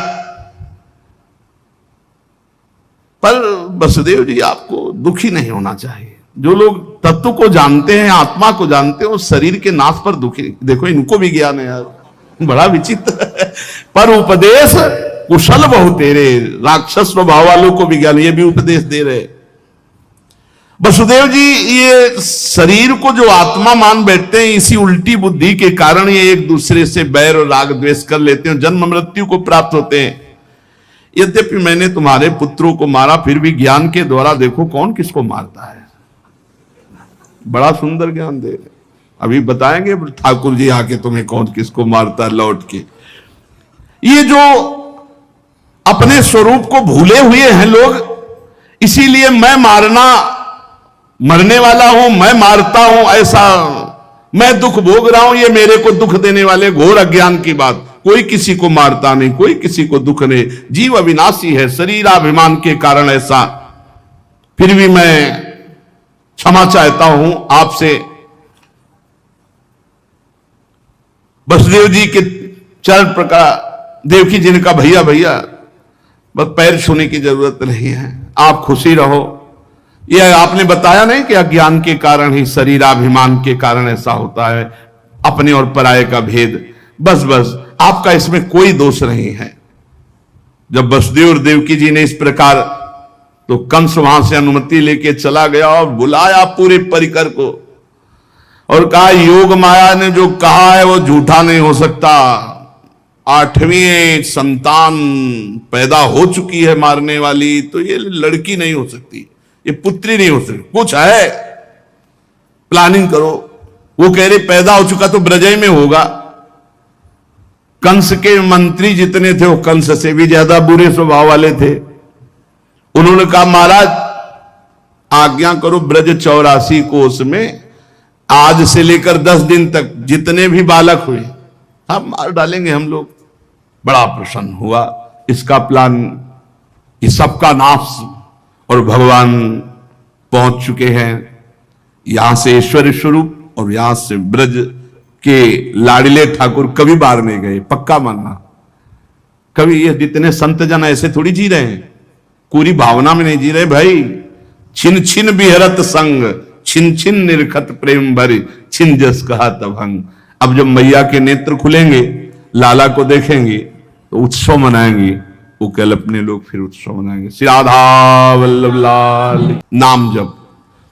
पर वसुदेव जी आपको दुखी नहीं होना चाहिए। जो लोग तत्व को जानते हैं, आत्मा को जानते हैं, वो शरीर के नाश पर दुखी। देखो इनको भी ज्ञान है यार, बड़ा विचित्र है। पर उपदेश कुशल बहु तेरे, राक्षस स्वभाव वालों को भी ज्ञान, ये भी उपदेश दे रहे। वसुदेव जी ये शरीर को जो आत्मा मान बैठते हैं, इसी उल्टी बुद्धि के कारण ये एक दूसरे से बैर और राग द्वेष कर लेते हैं, जन्म मृत्यु को प्राप्त होते हैं। यद्यपि मैंने तुम्हारे पुत्रों को मारा, फिर भी ज्ञान के द्वारा देखो कौन किसको मारता है। बड़ा सुंदर ज्ञान दे रहे, अभी बताएंगे ठाकुर जी आके तुम्हें कौन किसको मारता है लौट के। ये जो अपने स्वरूप को भूले हुए हैं लोग, इसीलिए मैं मरने वाला हूं, मैं मारता हूं, ऐसा मैं दुख भोग रहा हूं, ये मेरे को दुख देने वाले घोर अज्ञान की बात। कोई किसी को मारता नहीं, कोई किसी को दुख नहीं, जीव अविनाशी है, शरीराभिमान के कारण ऐसा। फिर भी मैं क्षमा चाहता हूं आपसे। वसुदेव जी के चरण प्रकार, देवकी जी ने कहा भैया भैया बस पैर छूने की जरूरत नहीं है, आप खुशी रहो। यह आपने बताया नहीं कि अज्ञान के कारण ही, शरीराभिमान के कारण ऐसा होता है, अपने और पराये का भेद। बस बस आपका इसमें कोई दोष नहीं है। जब वसुदेव और देवकी जी ने इस प्रकार, तो कंस वहां से अनुमति लेके चला गया और बुलाया पूरे परिकर को और कहा योग माया ने जो कहा है वो झूठा नहीं हो सकता। 8वीं संतान पैदा हो चुकी है मारने वाली, तो ये लड़की नहीं हो सकती, ये पुत्री नहीं हो सकती, कुछ है, प्लानिंग करो। वो कह रहे पैदा हो चुका तो ब्रजय में होगा। कंस के मंत्री जितने थे वो कंस से भी ज्यादा बुरे स्वभाव वाले थे। उन्होंने कहा महाराज आज्ञा करो, ब्रज 84 कोस में आज से लेकर 10 दिन तक जितने भी बालक हुए हम मार डालेंगे हम लोग। बड़ा प्रसन्न हुआ। इसका प्लान, ये सबका नाश, और भगवान पहुंच चुके हैं यहां से ऐश्वर्य स्वरूप, और यहां से ब्रज के लाडले ठाकुर कभी बाहर नहीं गए, पक्का मानना। कभी ये जितने संत जन ऐसे थोड़ी जी रहे हैं, पूरी भावना में नहीं जी रहे भाई। छिन छिन बिहरत संग, छिन छिन निरखत प्रेम भरी, छिन जस कहा तभंग। अब जब मैया के नेत्र खुलेंगे, लाला को देखेंगे तो उत्सव मनाएंगे। वो कल अपने लोग फिर उत्सव मनाएंगे। श्री राधा वल्लभ लाल। नाम जप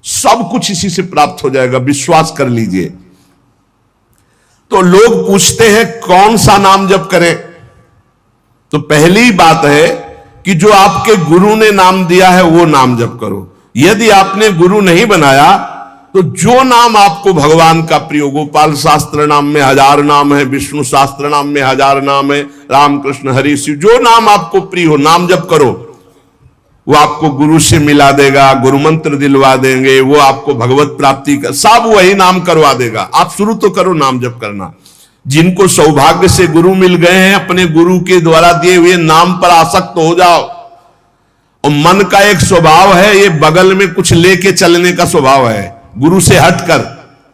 सब कुछ इसी से प्राप्त हो जाएगा, विश्वास कर लीजिए। तो लोग पूछते हैं कौन सा नाम जप करें, तो पहली बात है कि जो आपके गुरु ने नाम दिया है वो नाम जप करो। यदि आपने गुरु नहीं बनाया तो जो नाम आपको भगवान का प्रिय, गोपाल शास्त्र नाम में 1000 नाम है, विष्णु शास्त्र नाम में 1000 नाम है, रामकृष्ण हरि शिव, जो नाम आपको प्रिय हो नाम जप करो। वो आपको गुरु से मिला देगा, गुरु मंत्र दिलवा देंगे, वो आपको भगवत प्राप्ति का सब वही नाम करवा देगा। आप शुरू तो करो नाम जप करना। जिनको सौभाग्य से गुरु मिल गए हैं, अपने गुरु के द्वारा दिए हुए नाम पर आसक्त हो जाओ। और मन का एक स्वभाव है, ये बगल में कुछ लेके चलने का स्वभाव है, गुरु से हटकर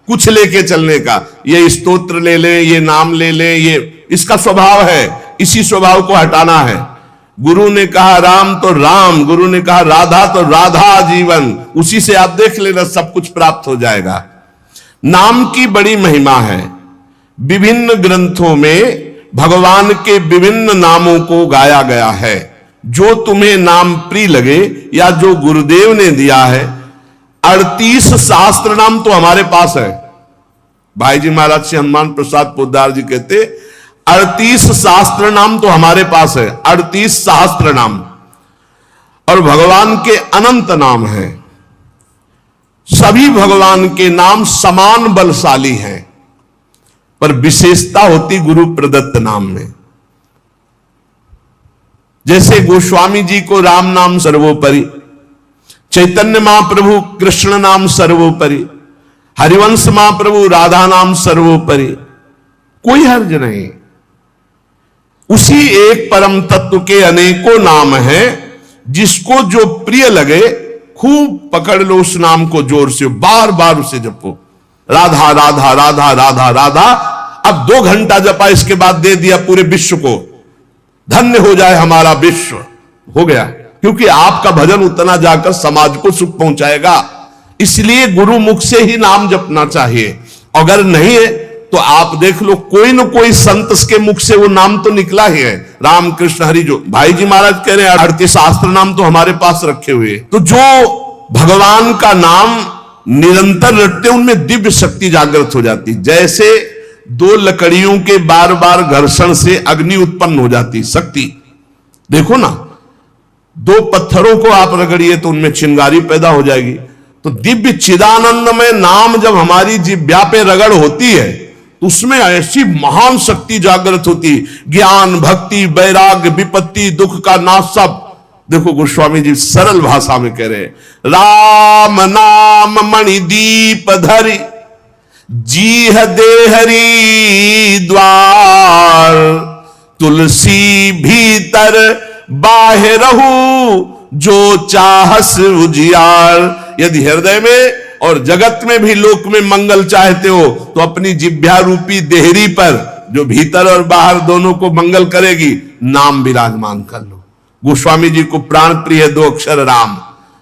कुछ लेके चलने का। ये स्तोत्र ले लें, ये नाम ले लें, ये इसका स्वभाव है। इसी स्वभाव को हटाना है। गुरु ने कहा राम तो राम, गुरु ने कहा राधा तो राधा जीवन, उसी से आप देख लेना सब कुछ प्राप्त हो जाएगा। नाम की बड़ी महिमा है। विभिन्न ग्रंथों में भगवान के विभिन्न नामों को गाया गया है। जो तुम्हें नाम प्रिय लगे या जो गुरुदेव ने दिया है। 38 शास्त्र नाम तो हमारे पास है। भाई जी महाराज से हनुमान प्रसाद पोद्दार जी कहते 38 शास्त्र नाम तो हमारे पास है। 38 शास्त्र नाम, और भगवान के अनंत नाम हैं। सभी भगवान के नाम समान बलशाली हैं, पर विशेषता होती गुरु प्रदत्त नाम में। जैसे गोस्वामी जी को राम नाम सर्वोपरि, चैतन्य महाप्रभु कृष्ण नाम सर्वोपरि, हरिवंश महाप्रभु राधा नाम सर्वोपरि, कोई हर्ज नहीं। उसी एक परम तत्व के अनेकों नाम हैं। जिसको जो प्रिय लगे खूब पकड़ लो उस नाम को, जोर से बार बार उसे जपो। राधा राधा राधा राधा राधा। अब 2 घंटा जपा, इसके बाद दे दिया पूरे विश्व को, धन्य हो जाए हमारा विश्व, हो गया। क्योंकि आपका भजन उतना जाकर समाज को सुख पहुंचाएगा। इसलिए गुरु मुख से ही नाम जपना चाहिए। अगर नहीं है तो आप देख लो, कोई न कोई संत के मुख से वो नाम तो निकला ही है। राम कृष्ण हरि, जो भाई जी महाराज कह रहे हैं 38 शास्त्र नाम तो हमारे पास रखे हुए। तो जो भगवान का नाम निरंतर रटते उनमें दिव्य शक्ति जागृत हो जाती। जैसे 2 लकड़ियों के बार बार घर्षण से अग्नि उत्पन्न हो जाती, शक्ति देखो ना। 2 पत्थरों को आप रगड़िए तो उनमें चिंगारी पैदा हो जाएगी। तो दिव्य चिदानंद में नाम जब हमारी जिह्वा पे रगड़ होती है तो उसमें ऐसी महान शक्ति जागृत होती। ज्ञान, भक्ति, वैराग्य, विपत्ति, दुख का नाश सब। देखो गोस्वामी जी सरल भाषा में कह रहे हैं, राम नाम मणिदीप धरि जीह देहरी द्वार, तुलसी भीतर बाहरहु जो चाहस उजियार। यदि हृदय में और जगत में भी लोक में मंगल चाहते हो तो अपनी जिह्वा रूपी देहरी पर, जो भीतर और बाहर दोनों को मंगल करेगी, नाम विराजमान कर लो। गोस्वामी जी को प्राण प्रिय है 2 अक्षर राम,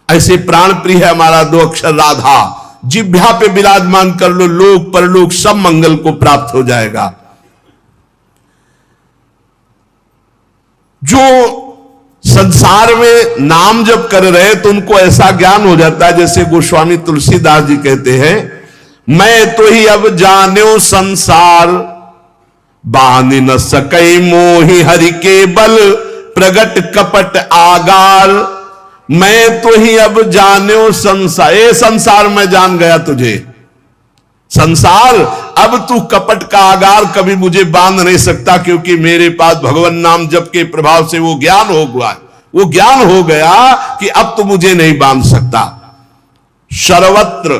ऐसे प्राण प्रिय है हमारा 2 अक्षर राधा। जिह्वा पे विराजमान कर लो, लोक परलोक सब मंगल को प्राप्त हो जाएगा। जो संसार में नाम जब कर रहे तो उनको ऐसा ज्ञान हो जाता है, जैसे गोस्वामी तुलसीदास जी कहते हैं, मैं तो ही अब जान्यो संसार, बांध न सकई मोहि हरि के बल, प्रगट कपट आगार। मैं तो ही अब जान्यो संसार, ए संसार मैं जान गया तुझे। संसार अब तू कपट का आगार कभी मुझे बांध नहीं सकता, क्योंकि मेरे पास भगवान नाम जप के प्रभाव से वो ज्ञान हो गया। वो ज्ञान हो गया कि अब तो मुझे नहीं बांध सकता। सर्वत्र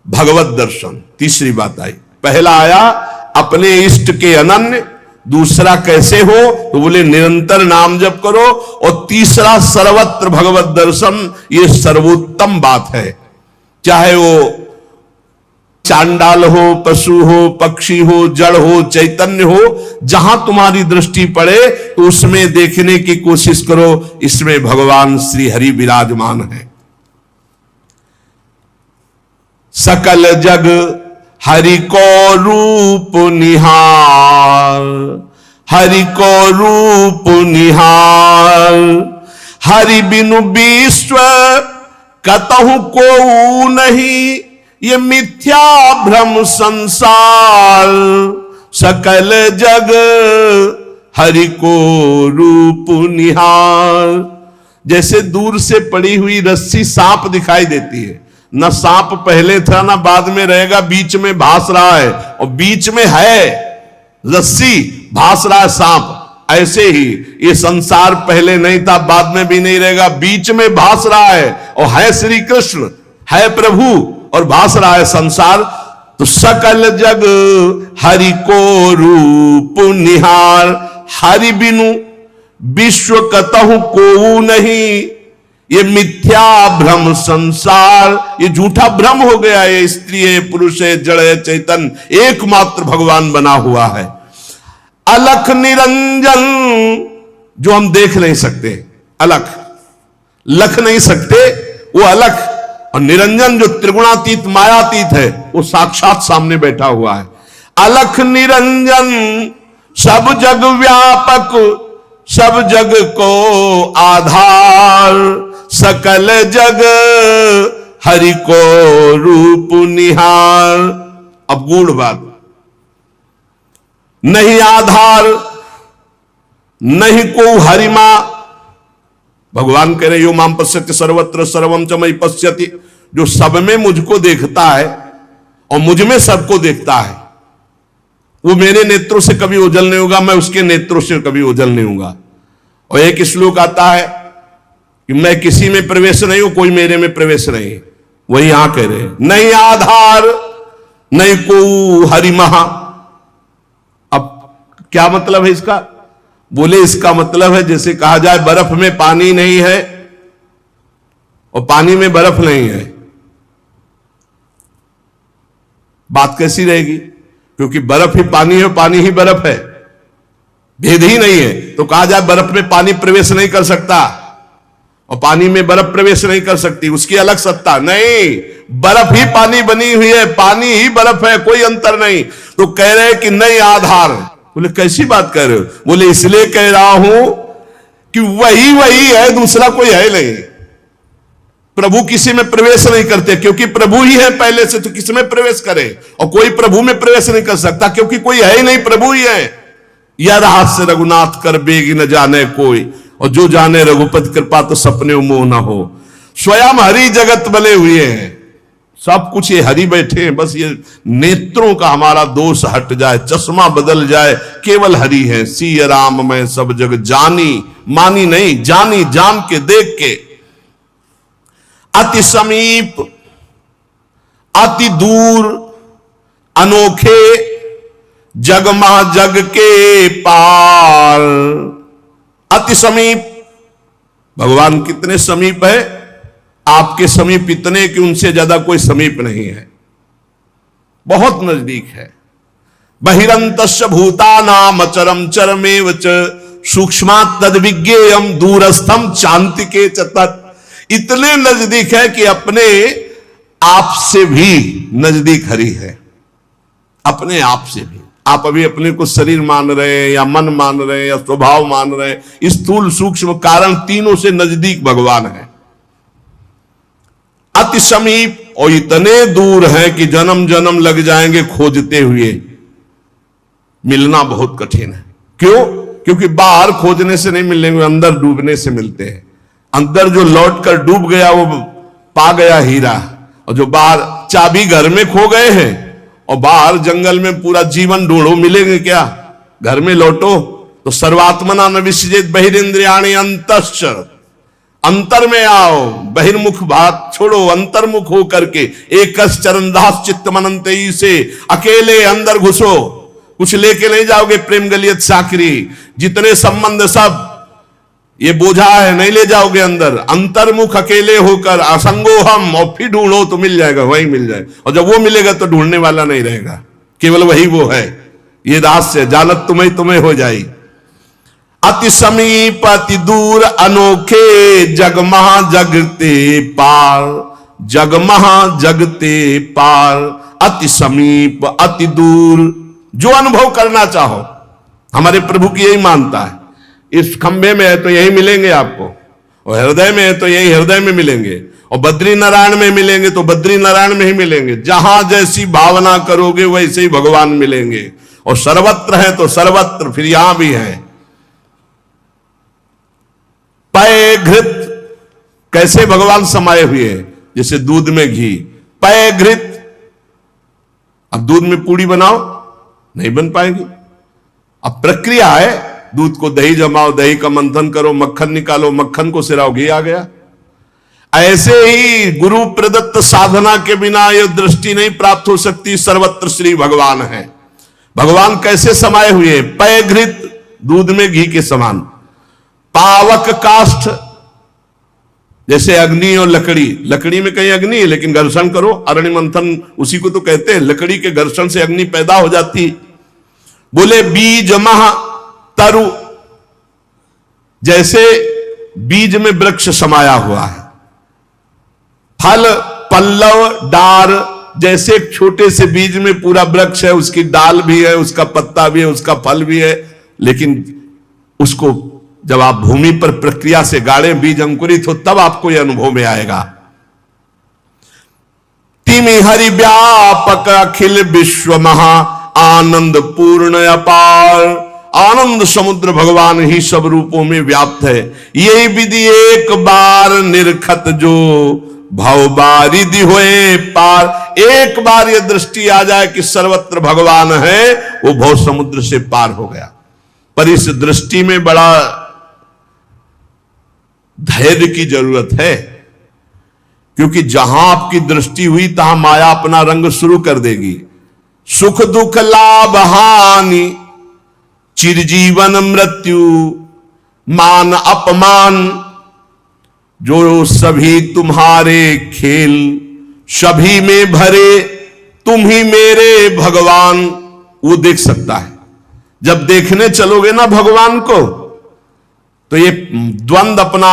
भगवत दर्शन, तीसरी बात आई। पहला आया अपने इष्ट के अनन्य, दूसरा कैसे हो तो बोले निरंतर नाम जप करो, और तीसरा सर्वत्र भगवत दर्शन। ये सर्वोत्तम बात है। चाहे वो चांडाल हो, पशु हो, पक्षी हो, जड़ हो, चैतन्य हो, जहां तुम्हारी दृष्टि पड़े तो उसमें देखने की कोशिश करो, इसमें भगवान श्री हरि विराजमान है। सकल जग हरि को रूप निहार, हरि को रूप निहार, हरि बिनु विश्व कतहु को नहीं, ये मिथ्या भ्रम संसार। सकल जग हरि को रूप निहार। जैसे दूर से पड़ी हुई रस्सी सांप दिखाई देती है, न सांप पहले था ना बाद में रहेगा, बीच में भास रहा है, और बीच में है रस्सी, भास रहा है सांप। ऐसे ही ये संसार पहले नहीं था, बाद में भी नहीं रहेगा, बीच में भास रहा है, और है श्री कृष्ण, है प्रभु, और भास रहा है संसार। तो सकल जग हरि को रूप निहार, हरि बिनु विश्व कतहु को नहीं, ये मिथ्या भ्रम संसार, ये झूठा भ्रम हो गया। ये स्त्री है, पुरुष है, जड़ है, चैतन, एकमात्र भगवान बना हुआ है। अलख निरंजन, जो हम देख नहीं सकते, अलख, लख नहीं सकते, वो अलख, और निरंजन जो त्रिगुणातीत मायातीत है, वो साक्षात सामने बैठा हुआ है। अलख निरंजन सब जग व्यापक, सब जग को आधार, सकल जग हरि को रूप निहार। अब गूढ़ बात, नहीं आधार नहीं को हरिमा। भगवान कह रहे यो माम पश्यति सर्वत्र सर्वम च मयि पश्यति, जो सब में मुझको देखता है और मुझ में सबको देखता है, वो मेरे नेत्रों से कभी ओझल नहीं होगा, मैं उसके नेत्रों से कभी ओझल नहीं होगा। और एक श्लोक आता है कि मैं किसी में प्रवेश नहीं हूं, कोई मेरे में प्रवेश नहीं। वही यहां कह रहे, नहीं आधार नहीं को हरिमहा। अब क्या मतलब है इसका? बोले इसका मतलब है जैसे कहा जाए बर्फ में पानी नहीं है और पानी में बर्फ नहीं है, बात कैसी रहेगी? क्योंकि बर्फ ही पानी है, पानी ही बर्फ है, भेद ही नहीं है। तो कहा जाए बर्फ में पानी प्रवेश नहीं कर सकता और पानी में बर्फ प्रवेश नहीं कर सकती, उसकी अलग सत्ता नहीं। बर्फ ही पानी बनी हुई है, पानी ही बर्फ है, कोई अंतर नहीं। तो कह रहे कि नहीं आधार। बोले कैसी बात कर रहे हो? बोले इसलिए कह रहा हूं कि वही वही है, दूसरा कोई है नहीं। प्रभु किसी में प्रवेश नहीं करते क्योंकि प्रभु ही है पहले से, तो किस में प्रवेश करे? और कोई प्रभु में प्रवेश नहीं कर सकता क्योंकि कोई है ही नहीं, प्रभु ही है। यह रहस्य रघुनाथ कर बेगी न जाने कोई, और जो जाने रघुपति कृपा तो सपने मोह न हो। स्वयं हरि जगत बले हुए हैं, सब कुछ ये हरि बैठे हैं, बस ये नेत्रों का हमारा दोष हट जाए, चश्मा बदल जाए, केवल हरि है। सिय राम मैं सब जग जानी, मानी नहीं, जानी, जान के, देख के। अति समीप अति दूर अनोखे, जगमा जग के पार। अति समीप, भगवान कितने समीप है? आपके समीप इतने कि उनसे ज्यादा कोई समीप नहीं है, बहुत नजदीक है। बहिरंतस्य भूतानाम अचरम चरमेव च सूक्ष्मात् तद्विज्ञेयम् दूरस्थम चान्तिके च तत्। इतने नजदीक है कि अपने आप से भी नजदीक हरि है, अपने आप से भी। आप अभी अपने को शरीर मान रहे हैं या मन मान रहे हैं या स्वभाव मान रहे हैं, स्थूल सूक्ष्म कारण तीनों से नजदीक भगवान है। अति समीप, और इतने दूर है कि जन्म जन्म लग जाएंगे खोजते हुए, मिलना बहुत कठिन है। क्यों? क्योंकि बाहर खोजने से नहीं मिलेंगे, अंदर डूबने से मिलते हैं। अंदर जो लौट कर डूब गया वो पा गया हीरा, और जो बाहर चाबी घर में खो गए हैं और बाहर जंगल में पूरा जीवन ढूंढो, मिलेंगे क्या? घर में लौटो तो सर्वात्मना न विसृजेत बहिरिंद्रियाणि अंतश्च, अंतर में आओ, बहिर्मुख बात छोड़ो, अंतर्मुख हो करके एकस चरणदास चित्त मनंते से अकेले अंदर घुसो। कुछ लेके नहीं जाओगे प्रेम गलियत साकरी, जितने संबंध सब ये बोझा है, नहीं ले जाओगे अंदर। अंतर्मुख अकेले होकर असंगो हम, और फिर ढूंढो तो मिल जाएगा, वही मिल जाए। और जब वो मिलेगा तो ढूंढने वाला नहीं रहेगा, केवल वही वो है। ये रहस्य जानत तुम्हें तुम्हें हो जाए। अति समीप अति दूर अनोखे, जगमहा जगते पार, जगमहा जगते पार। अति समीप अति दूर, जो अनुभव करना चाहो, हमारे प्रभु की यही मानता है। इस खंबे में है तो यही मिलेंगे आपको, और हृदय में है तो यही हृदय में मिलेंगे, और बद्री नारायण में मिलेंगे तो बद्री नारायण में ही मिलेंगे। जहां जैसी भावना करोगे वैसे ही भगवान मिलेंगे, और सर्वत्र है तो सर्वत्र फिर यहां भी है। पय घृत, कैसे भगवान समाये हुए हैं? जैसे दूध में घी, पय घृत। अब दूध में पूड़ी बनाओ, नहीं बन पाएगी। अब प्रक्रिया है, दूध को दही जमाओ, दही का मंथन करो, मक्खन निकालो, मक्खन को सिराओ, घी आ गया। ऐसे ही गुरु प्रदत्त साधना के बिना यह दृष्टि नहीं प्राप्त हो सकती। सर्वत्र श्री भगवान है। भगवान कैसे समाये हुए? पय घृत, दूध में घी के समान। पावक काष्ठ, जैसे अग्नि और लकड़ी। लकड़ी में कहीं अग्नि है, लेकिन घर्षण करो, अरण्य मंथन उसी को तो कहते हैं। लकड़ी के घर्षण से अग्नि पैदा हो जाती। बोले बीज मह तरु, जैसे बीज में वृक्ष समाया हुआ है। फल पल्लव डार, जैसे एक छोटे से बीज में पूरा वृक्ष है, उसकी डाल भी है, उसका पत्ता भी है, उसका फल भी है, लेकिन उसको जब आप भूमि पर प्रक्रिया से गाड़े, बीज अंकुरित हो, तब आपको यह अनुभव में आएगा। तिमि हरि व्यापक अखिल विश्व महा आनंद पूर्ण अपार। आनंद समुद्र भगवान ही सब रूपों में व्याप्त है। यही विधि एक बार निरखत जो भव बारिधि होए पार। एक बार यह दृष्टि आ जाए कि सर्वत्र भगवान है, वो भव समुद्र से पार हो गया। पर इस दृष्टि में बड़ा धैर्य की जरूरत है, क्योंकि जहां आपकी दृष्टि हुई तहां माया अपना रंग शुरू कर देगी। सुख दुख लाभ हानि, चिरजीवन मृत्यु, मान अपमान, जो सभी तुम्हारे खेल, सभी में भरे तुम ही मेरे भगवान, वो देख सकता है। जब देखने चलोगे ना भगवान को, तो ये द्वंद अपना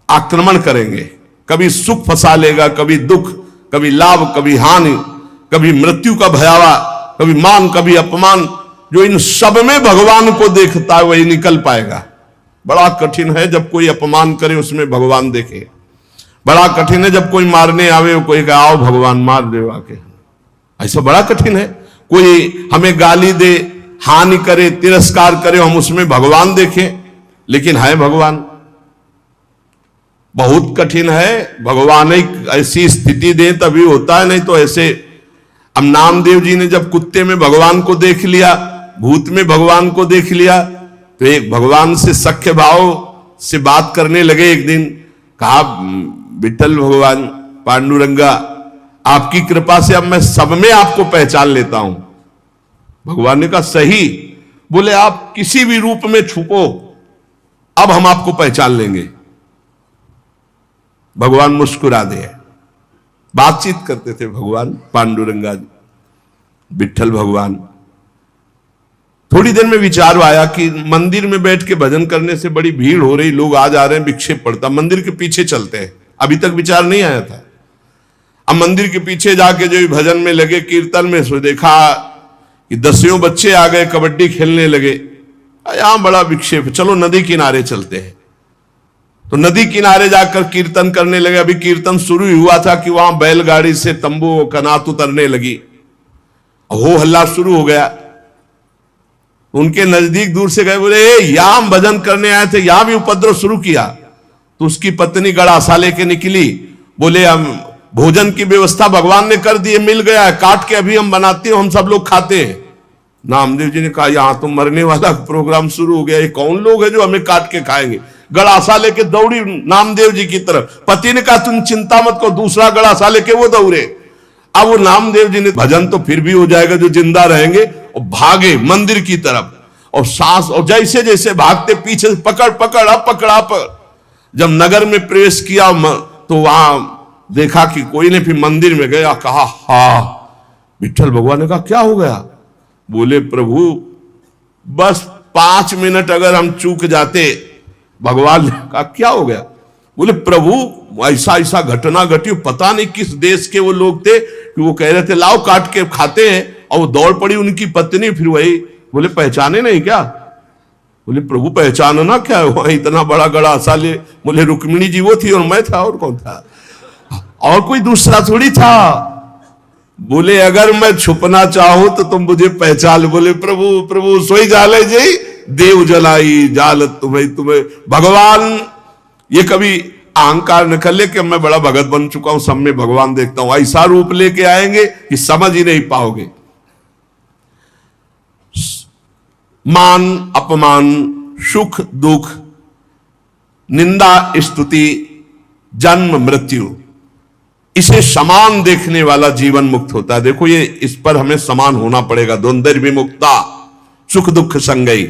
आक्रमण करेंगे। कभी सुख फंसा लेगा, कभी दुख, कभी लाभ, कभी हानि, कभी मृत्यु का भयावा, कभी मान, कभी अपमान। जो इन सब में भगवान को देखता है वही निकल पाएगा। बड़ा कठिन है जब कोई अपमान करे उसमें भगवान देखे। बड़ा कठिन है जब कोई मारने आवे, कोई कहे आओ भगवान मार दे आके। ऐसा बड़ा कठिन है। कोई हमें गाली दे, हानि करे, तिरस्कार करे, हम उसमें भगवान देखें, लेकिन है भगवान। बहुत कठिन है। भगवान एक ऐसी स्थिति दे तभी होता है, नहीं तो ऐसे। अब नामदेव जी ने जब कुत्ते में भगवान को देख लिया, भूत में भगवान को देख लिया, तो एक भगवान से सख्य भाव से बात करने लगे। एक दिन कहा, विठल भगवान, पांडुरंगा, आपकी कृपा से अब मैं सब में आपको पहचान लेता हूं। भगवान ने कहा सही। बोले आप किसी भी रूप में छुपो, अब हम आपको पहचान लेंगे। भगवान मुस्कुरा दे। बातचीत करते थे भगवान पांडुरंगा जी, विठल भगवान। थोड़ी देर में विचार आया कि मंदिर में बैठ के भजन करने से बड़ी भीड़ हो रही, लोग आ जा रहे हैं, विक्षेप पड़ता, मंदिर के पीछे चलते हैं। अभी तक विचार नहीं आया था। अब मंदिर के पीछे जाके जो भजन में लगे, कीर्तन में, सो देखा कि 10 बच्चे आ गए, कबड्डी खेलने लगे। यहां बड़ा विक्षेप, चलो नदी किनारे चलते हैं। तो नदी किनारे जाकर कीर्तन करने लगे। अभी कीर्तन शुरू ही हुआ था कि वहां बैलगाड़ी से तंबू कनात उतरने लगी, हो हल्ला शुरू हो गया। उनके नजदीक दूर से गए, बोले यहां हम भजन करने आए थे, यहां भी उपद्रव शुरू किया। तो उसकी पत्नी गड़ासा लेके निकली। बोले हम भोजन की व्यवस्था भगवान ने कर दी है, मिल गया है, काट के अभी हम बनाते हैं, हम सब लोग खाते हैं। नामदेव जी ने कहा यहां तो मरने वाला प्रोग्राम शुरू हो गया, ये कौन लोग है जो हमें काट के खाएंगे। गड़ासा लेके दौड़ी नामदेव जी की तरफ। पति ने कहा तुम चिंता मत करो, दूसरा गड़ासा लेके वो दौड़े। अब वो नामदेव जी ने भजन तो फिर भी हो जाएगा जो जिंदा रहेंगे, और भागे मंदिर की तरफ। और सांस, और जैसे जैसे भागते पीछे पकड़ पकड़ अब पकड़ा पर। जब नगर में प्रवेश किया तो वहां देखा कि कोई ने, फिर मंदिर में गया, कहा हा। विठल भगवान ने कहा क्या हो गया? बोले प्रभु बस 5 मिनट अगर हम चूक जाते। भगवान ने कहा क्या हो गया? बोले प्रभु ऐसा ऐसा घटना घटी, पता नहीं किस देश के वो लोग थे कि वो कह रहे थे लाओ काट के खाते हैं, और वो दौड़ पड़ी उनकी पत्नी। फिर वही बोले पहचाने नहीं क्या? बोले प्रभु पहचानना क्या है, वहां इतना बड़ा गड़ासा ले। बोले रुक्मिणी जी वो थी और मैं था, और कौन था? और कोई दूसरा थोड़ी था। बोले अगर मैं छुपना चाहूं तो तुम मुझे पहचान। बोले प्रभु प्रभु सोई जाले जी, देव जलाई जालत तुम्हें तुम्हें। भगवान ये कभी अहंकार न कर ले कि मैं बड़ा भगत बन चुका हूं, सब में भगवान देखता हूं। ऐसा रूप लेके आएंगे कि समझ ही नहीं पाओगे। मान अपमान, सुख दुख, निंदा स्तुति, जन्म मृत्यु, इसे समान देखने वाला जीवन मुक्त होता है। देखो ये, इस पर हमें समान होना पड़ेगा। द्वंद्व विमुक्ता सुख दुख संगई।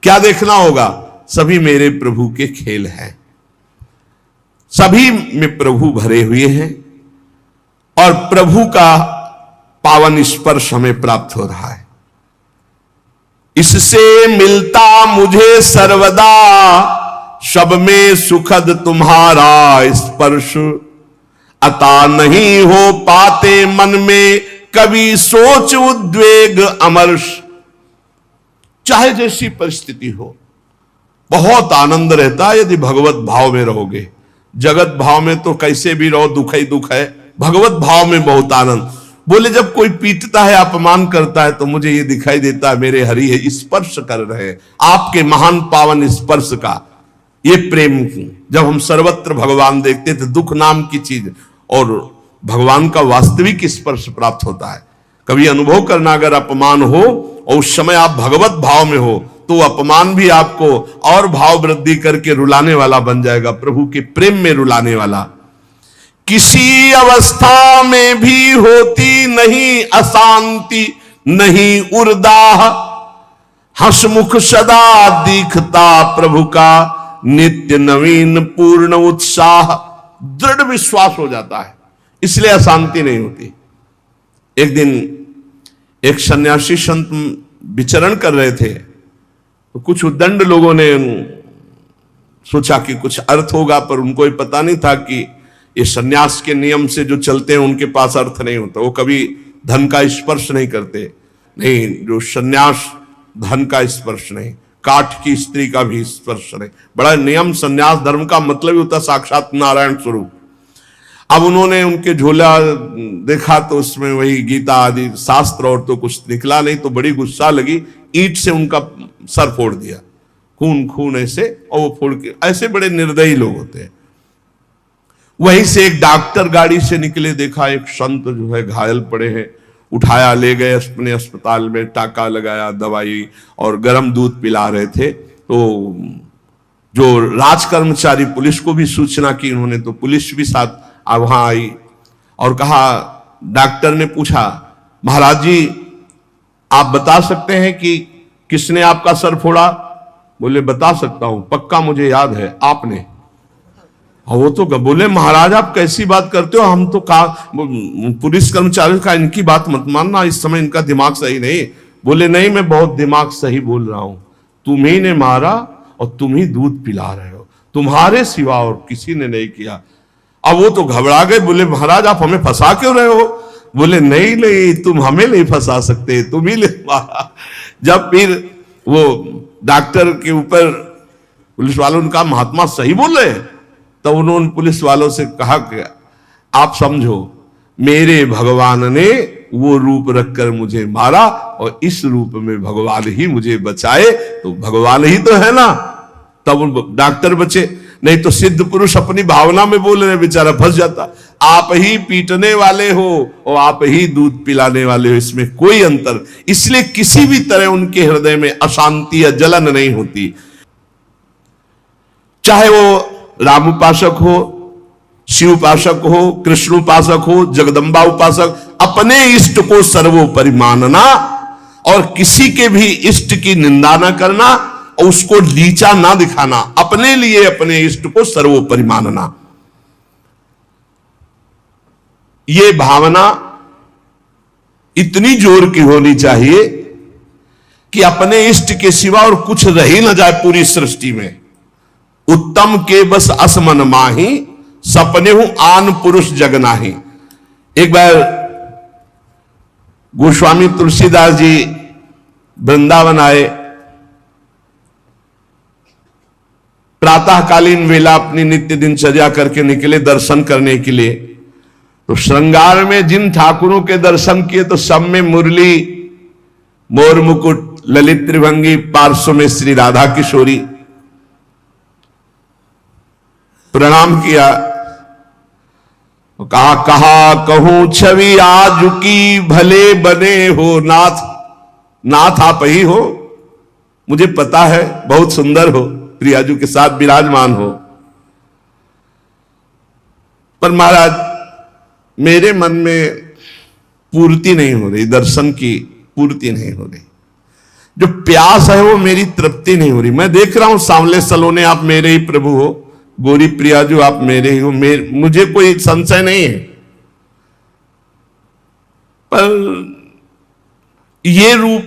क्या देखना होगा? सभी मेरे प्रभु के खेल हैं, सभी में प्रभु भरे हुए हैं और प्रभु का पावन स्पर्श हमें प्राप्त हो रहा है। इससे मिलता मुझे सर्वदा, सब में सुखद तुम्हारा स्पर्श, अता नहीं हो पाते मन में कभी सोच उद्वेग अमर्ष। चाहे जैसी परिस्थिति हो, बहुत आनंद रहता है यदि भगवत भाव में रहोगे। जगत भाव में तो कैसे भी रहो दुख ही दुख है, भगवत भाव में बहुत आनंद। बोले जब कोई पीटता है, अपमान करता है, तो मुझे ये दिखाई देता है मेरे हरि है स्पर्श कर रहे हैं आपके महान पावन स्पर्श का। ये प्रेम, जब हम सर्वत्र भगवान देखते थे, दुख नाम की चीज और भगवान का वास्तविक स्पर्श प्राप्त होता है। कभी अनुभव करना, अगर अपमान हो और उस समय आप भगवत भाव में हो, तो अपमान भी आपको और भाव वृद्धि करके रुलाने वाला बन जाएगा, प्रभु के प्रेम में रुलाने वाला। किसी अवस्था में भी होती नहीं अशांति, नहीं उर्दाह, हंसमुख सदा दिखता प्रभु का, नित्य नवीन पूर्ण उत्साह। दृढ़ विश्वास हो जाता है, इसलिए अशांति नहीं होती। एक दिन एक सन्यासी संत विचरण कर रहे थे, तो कुछ उद्दंड लोगों ने सोचा कि कुछ अर्थ होगा, पर उनको ये पता नहीं था कि ये सन्यास के नियम से जो चलते हैं उनके पास अर्थ नहीं होता। वो कभी धन का स्पर्श नहीं करते, नहीं, जो सन्यास धन का स्पर्श नहीं, काठ की स्त्री का भी स्पर्श नहीं। बड़ा नियम, सन्यास धर्म का मतलब ही होता साक्षात नारायण स्वरूप। अब उन्होंने उनके झोला देखा तो उसमें वही गीता आदि शास्त्र और तो कुछ निकला नहीं, तो बड़ी गुस्सा लगी, ईंट से उनका सर फोड़ दिया, खून खून ऐसे, और वो फोड़ के, ऐसे बड़े निर्दयी लोग होते हैं। वहीं से एक डॉक्टर गाड़ी से निकले, देखा एक संत जो है घायल पड़े हैं, उठाया ले गए अपने अस्पताल में, टाका लगाया, दवाई और गर्म दूध पिला रहे थे। तो जो राज कर्मचारी पुलिस को भी सूचना की उन्होंने, तो पुलिस भी साथ वहां आई और कहा, डॉक्टर ने पूछा, महाराज जी आप बता सकते हैं कि किसने आपका सर फोड़ा? बोले बता सकता हूं, पक्का मुझे याद है, आपने। और वो तो बोले महाराज आप कैसी बात करते हो, हम तो पुलिस कर्मचारी का इनकी बात मत मानना, इस समय इनका दिमाग सही नहीं। बोले नहीं, मैं बहुत दिमाग सही बोल रहा हूं, तुम्ही ने मारा और तुम ही दूध पिला रहे हो, तुम्हारे सिवा और किसी ने नहीं किया। अब वो तो घबरा गए, बोले महाराज आप हमें फंसा क्यों रहे हो? बोले नहीं नहीं, तुम हमें नहीं फंसा सकते, तुम ही ले मारा। जब फिर वो डॉक्टर के ऊपर पुलिस वालों ने कहा महात्मा सही बोल रहे, तो उन्होंने पुलिस वालों से कहा कि आप समझो, मेरे भगवान ने वो रूप रखकर मुझे मारा और इस रूप में भगवान ही मुझे बचाए, तो भगवान ही तो है ना। तब डॉक्टर बचे, नहीं तो सिद्ध पुरुष अपनी भावना में बोल रहे, बेचारा फंस जाता। आप ही पीटने वाले हो और आप ही दूध पिलाने वाले हो, इसमें कोई अंतर। इसलिए किसी भी तरह उनके हृदय में अशांति या जलन नहीं होती। चाहे वो राम उपासक हो, शिव उपासक हो, कृष्ण उपासक हो, जगदम्बा उपासक, अपने इष्ट को सर्वोपरि मानना और किसी के भी इष्ट की निंदा न करना और उसको नीचा ना दिखाना, अपने लिए अपने इष्ट को सर्वोपरि मानना। ये भावना इतनी जोर की होनी चाहिए कि अपने इष्ट के सिवा और कुछ रह ही न जाए पूरी सृष्टि में। उत्तम के बस असमन माही, सपने हूं आन पुरुष जग नाही। एक बार गोस्वामी तुलसीदास जी वृंदावन आए, प्रातःकालीन वेला अपनी नित्य दिनचर्या करके निकले दर्शन करने के लिए। तो श्रृंगार में जिन ठाकुरों के दर्शन किए तो सब में मुरली, मोर मुकुट, ललित त्रिभंगी, पार्श्व में श्री राधा किशोरी। प्रणाम किया, कहा कहा कहूं छवि आज की भले बने हो नाथ। नाथ आप ही हो, मुझे पता है बहुत सुंदर हो, प्रियाजू के साथ विराजमान हो, पर महाराज मेरे मन में पूर्ति नहीं हो रही, दर्शन की पूर्ति नहीं हो रही। जो प्यास है वो मेरी तृप्ति नहीं हो रही। मैं देख रहा हूं सांवले सलोने आप मेरे ही प्रभु हो, गोरी प्रियाजू आप मेरे ही हो, मुझे कोई संशय नहीं है, पर ये रूप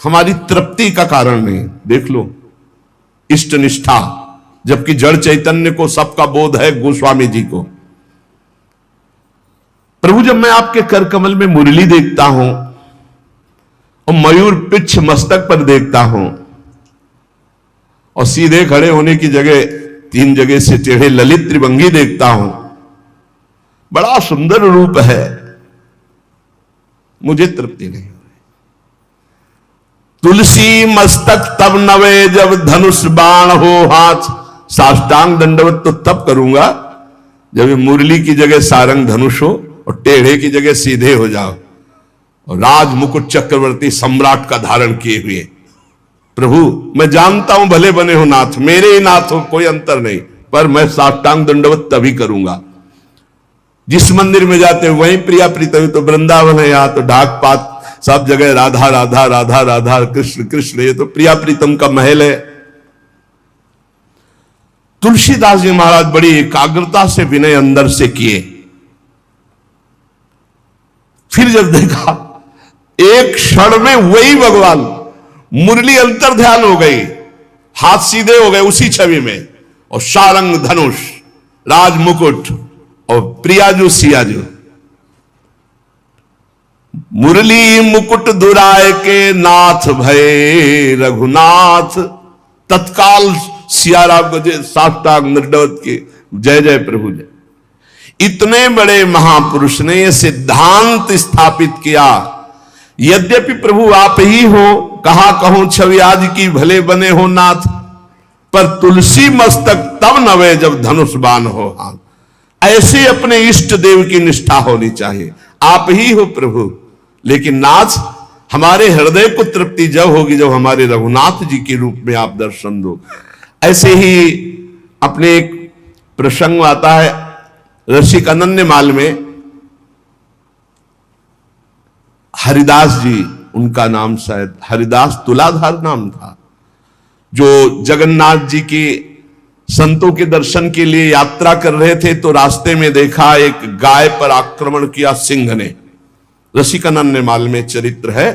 हमारी तृप्ति का कारण नहीं। देख लो इष्ट निष्ठा, जबकि जड़ चैतन्य को सबका बोध है, गोस्वामी जी को। प्रभु जब मैं आपके कर कमल में मुरली देखता हूं और मयूर पिच्छ मस्तक पर देखता हूं और सीधे खड़े होने की जगह 3 जगह से टेढ़े ललित त्रिभंगी देखता हूं, बड़ा सुंदर रूप है, मुझे तृप्ति नहीं हो रही। तुलसी मस्तक तब नवे जब धनुष बाण हो हाथ। साष्टांग दंडवत तो तब करूंगा जब ये मुरली की जगह सारंग धनुष हो और टेढ़े की जगह सीधे हो जाओ और राज मुकुट चक्रवर्ती सम्राट का धारण किए हुए। प्रभु मैं जानता हूं भले बने हो नाथ, मेरे ही नाथ हो, कोई अंतर नहीं, पर मैं साष्टांग दंडवत तभी करूंगा। जिस मंदिर में जाते हैं वहीं प्रिया प्रीतम, तो वृंदावन है, यहां तो ढाक पात सब जगह राधा राधा राधा राधा, कृष्ण कृष्ण, ये तो प्रिया प्रीतम का महल है। तुलसीदास जी महाराज बड़ी एकाग्रता से विनय अंदर से किए, फिर जब देखा एक क्षण में वही भगवान, मुरली अंतर ध्यान हो गई, हाथ सीधे हो गए उसी छवि में, और सारंग धनुष, राज मुकुट और प्रियाजू सियाजू। मुरली मुकुट दुराय के नाथ भय रघुनाथ। तत्काल सियाराम को साष्टांग दंडवत की जय जय प्रभु जय। इतने बड़े महापुरुष ने यह सिद्धांत स्थापित किया, यद्यपि प्रभु आप ही हो, कहा कहूं छवि आज की भले बने हो नाथ, पर तुलसी मस्तक तब नवे जब धनुष बाण हो हाथ। ऐसे अपने इष्ट देव की निष्ठा होनी चाहिए। आप ही हो प्रभु, लेकिन नाथ हमारे हृदय को तृप्ति जब होगी जब हमारे रघुनाथ जी के रूप में आप दर्शन दो। ऐसे ही अपने एक प्रसंग आता है रसिक अनन्यमाल में, हरिदास जी, उनका नाम शायद हरिदास तुलाधार नाम था, जो जगन्नाथ जी के संतों के दर्शन के लिए यात्रा कर रहे थे, तो रास्ते में देखा एक गाय पर आक्रमण किया सिंह ने। रसिक अनन्यमाल में चरित्र है।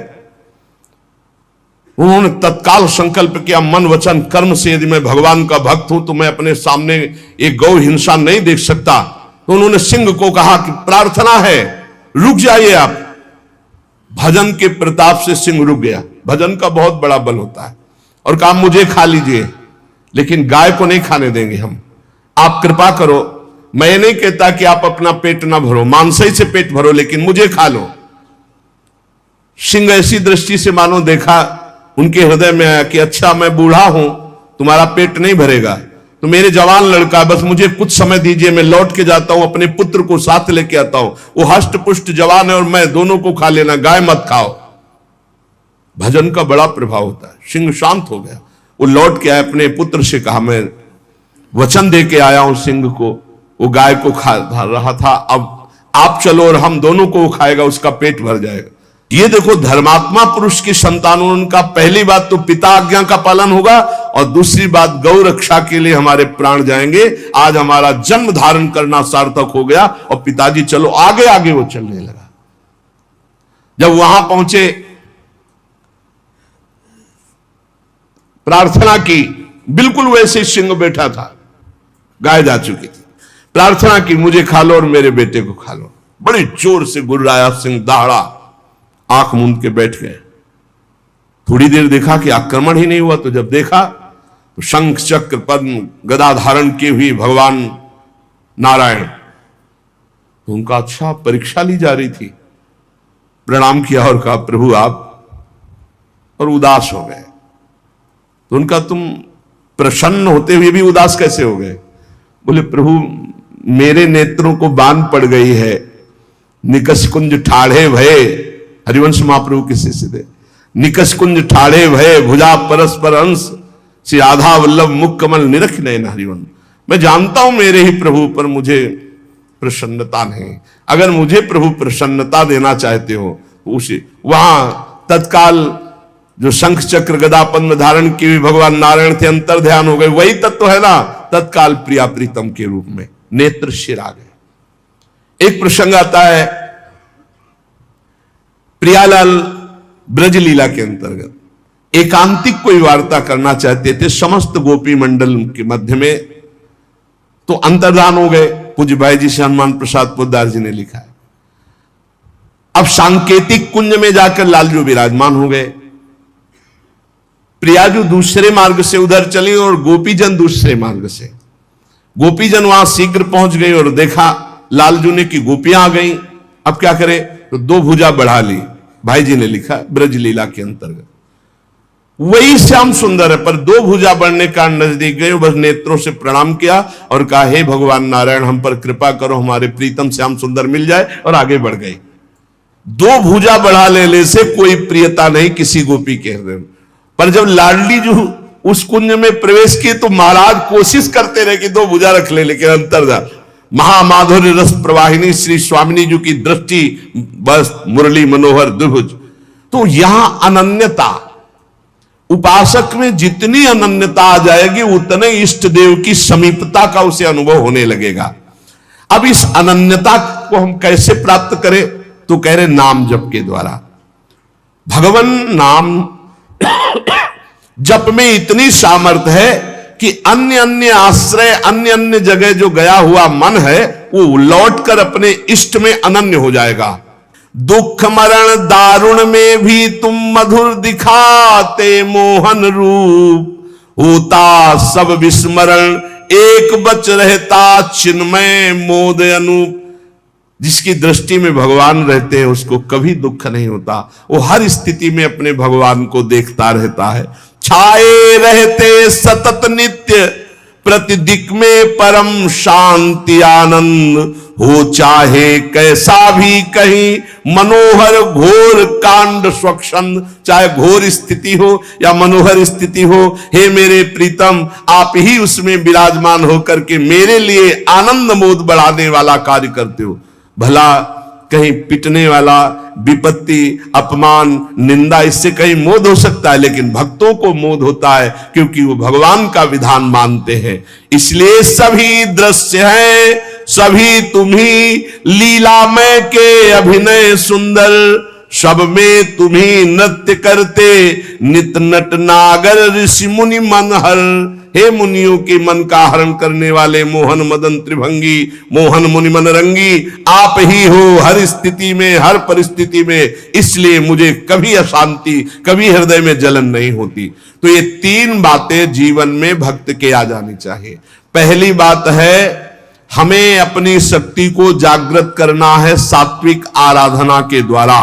उन्होंने तत्काल संकल्प किया, मन वचन कर्म से यदि मैं भगवान का भक्त हूं तो मैं अपने सामने एक गौ हिंसा नहीं देख सकता। तो उन्होंने सिंह को कहा कि प्रार्थना है रुक जाइए आप। भजन के प्रताप से सिंह रुक गया। भजन का बहुत बड़ा बल होता है। और कहा मुझे खा लीजिए, लेकिन गाय को नहीं खाने देंगे हम, आप कृपा करो। मैं ये नहीं कहता कि आप अपना पेट ना भरो, मांसाई से पेट भरो, लेकिन मुझे खा लो। सिंह ऐसी दृष्टि से मानो देखा, उनके हृदय में आया कि अच्छा मैं बूढ़ा हूं, तुम्हारा पेट नहीं भरेगा, तो मेरे जवान लड़का, बस मुझे कुछ समय दीजिए, मैं लौट के जाता हूं, अपने पुत्र को साथ लेके आता हूं, वो हष्ट पुष्ट जवान है और मैं, दोनों को खा लेना, गाय मत खाओ। भजन का बड़ा प्रभाव होता है। सिंह शांत हो गया, वो लौट के आया, अपने पुत्र से कहा मैं वचन दे के आया हूं सिंह को, वो गाय को खा रहा था, अब आप चलो और हम दोनों को वो खाएगा, उसका पेट भर जाएगा। ये देखो धर्मात्मा पुरुष की संतानों, उनका पहली बात तो पिता आज्ञा का पालन होगा, और दूसरी बात गौ रक्षा के लिए हमारे प्राण जाएंगे। आज हमारा जन्म धारण करना सार्थक हो गया, और पिताजी चलो आगे आगे वो चलने लगा। जब वहां पहुंचे, प्रार्थना की, बिल्कुल वैसे सिंह बैठा था, गाय जा चुकी थी, प्रार्थना की मुझे खा लो और मेरे बेटे को खा लो। बड़ी जोर से गुर्राया सिंह, दहाड़ा, आंख मूंद के बैठ गए। थोड़ी देर देखा कि आक्रमण ही नहीं हुआ, तो जब देखा तो शंख चक्र पद्म गदा धारण किए हुए भगवान नारायण, तो उनका अच्छा परीक्षा ली जा रही थी। प्रणाम किया और कहा प्रभु आप, और उदास हो गए। तो उनका तुम प्रसन्न होते हुए भी उदास कैसे हो गए? बोले प्रभु मेरे नेत्रों को बांध पड़ गई है, निकस कुंज ठाढ़े भये, हरिवंश महाप्रभु के शिष्य थे, निकस कुंज ठाढ़े भये भुजा परस्पर अंश, श्री राधा वल्लभ मुख कमल निरख नयन हरिवंश। मैं जानता हूं मेरे ही प्रभु पर मुझे प्रसन्नता नहीं, अगर मुझे प्रभु प्रसन्नता देना चाहते हो उसे वहां तत्काल जो शंख चक्र गदा पद्म धारण की भी भगवान नारायण थे, अंतर ध्यान हो गए, वही तत्व है ना, तत्काल प्रिया प्रीतम के रूप में नेत्र शिर आ गए। एक प्रसंग आता है प्रियालाल ब्रज लीला के अंतर्गत, एकांतिक कोई वार्ता करना चाहते थे समस्त गोपी मंडल के मध्य में, तो अंतर्धान हो गए। पूज्य भाई जी से हनुमान प्रसाद पोद्दार जी ने लिखा है। अब सांकेतिक कुंज में जाकर लालजू विराजमान हो गए, प्रियाजू दूसरे मार्ग से उधर चली और गोपीजन दूसरे मार्ग से। गोपीजन वहां शीघ्र पहुंच गए और देखा लालजू ने कि गोपियां आ गई, अब क्या करे, तो दो भुजा बढ़ा ली। भाई जी ने लिखा ब्रज लीला के अंतर्गत वही श्याम सुंदर है, पर दो भुजा बढ़ने का नजदीक गए, बस नेत्रों से प्रणाम किया और कहा हे भगवान नारायण हम पर कृपा करो, हमारे प्रीतम श्याम सुंदर मिल जाए, और आगे बढ़ गए। दो भुजा बढ़ा लेने से कोई प्रियता नहीं किसी गोपी के हृदय में, पर जब लाडली जो उस कुंज में प्रवेश किए तो महाराज कोशिश करते रहे कि दो भुजा रख ले, लेकिन अंतर्धान महामाधुर्य रस प्रवाहिनी श्री स्वामिनी जी की दृष्टि बस मुरली मनोहर द्विभुज। तो यहां अनन्यता, उपासक में जितनी अनन्यता आ जाएगी उतने इष्ट देव की समीपता का उसे अनुभव होने लगेगा। अब इस अनन्यता को हम कैसे प्राप्त करें, तो कह रहे नाम जप के द्वारा। भगवान नाम जप में इतनी सामर्थ्य है कि अन्य अन्य आश्रय, अन्य अन्य जगह जो गया हुआ मन है वो लौटकर अपने इष्ट में अनन्य हो जाएगा। दुख मरण दारुण में भी तुम मधुर दिखाते मोहन रूप, होता सब विस्मरण एक बच रहता चिन्मय मोद अनूप। जिसकी दृष्टि में भगवान रहते हैं उसको कभी दुख नहीं होता, वो हर स्थिति में अपने भगवान को देखता रहता है। छाए रहते सतत नित्य प्रतिदिक में परम शांति आनंद, हो चाहे कैसा भी कहीं मनोहर घोर कांड स्वच्छंद। चाहे घोर स्थिति हो या मनोहर स्थिति हो, हे मेरे प्रीतम आप ही उसमें विराजमान होकर के मेरे लिए आनंद मोद बढ़ाने वाला कार्य करते हो। भला कहीं पिटने वाला, विपत्ति, अपमान, निंदा, इससे कहीं मोद हो सकता है, लेकिन भक्तों को मोद होता है क्योंकि वो भगवान का विधान मानते हैं। इसलिए सभी दृश्य है सभी तुम्ही, लीलामय के अभिनय सुंदर, सब में तुम्ही नृत्य करते नित नट नागर ऋषि मुनि मन हर। हे मुनियों के मन का हरण करने वाले मोहन मदन त्रिभंगी, मोहन मुनि मन रंगी, आप ही हो हर स्थिति में हर परिस्थिति में, इसलिए मुझे कभी अशांति, कभी हृदय में जलन नहीं होती। तो ये तीन बातें जीवन में भक्त के आ जानी चाहिए। पहली बात है हमें अपनी शक्ति को जागृत करना है सात्विक आराधना के द्वारा,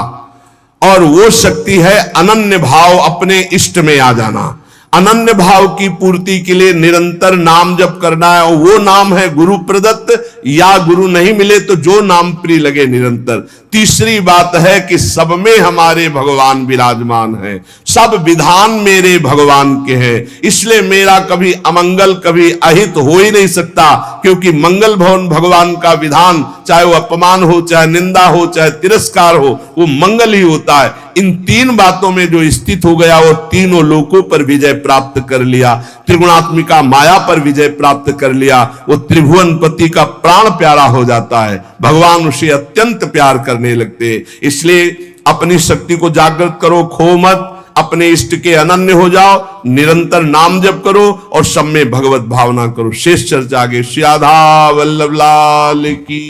और वो शक्ति है अनन्य भाव, अपने इष्ट में आ जाना। अनन्य भाव की पूर्ति के लिए निरंतर नाम जप करना है, और वो नाम है गुरु प्रदत्त, या गुरु नहीं मिले तो जो नाम प्रिय लगे निरंतर। तीसरी बात है कि सब में हमारे भगवान विराजमान है, सब विधान मेरे भगवान के हैं, इसलिए मेरा कभी अमंगल कभी अहित हो ही नहीं सकता, क्योंकि मंगल भवन भगवान का विधान, चाहे वो अपमान हो, चाहे निंदा हो, चाहे तिरस्कार हो, वो मंगल ही होता है। इन तीन बातों में जो स्थित हो गया वो तीनों लोकों पर विजय प्राप्त कर लिया, त्रिगुणात्मिका माया पर विजय प्राप्त कर लिया, वो त्रिभुवनपति का प्राण प्यारा हो जाता है, भगवान उसे अत्यंत प्यार करने लगते। इसलिए अपनी शक्ति को जागृत करो, खो मत, अपने इष्ट के अनन्य हो जाओ, निरंतर नाम जप करो और सब में भगवत भावना करो। शेष चर्चा आगे। श्री राधा वल्लभ लाल की।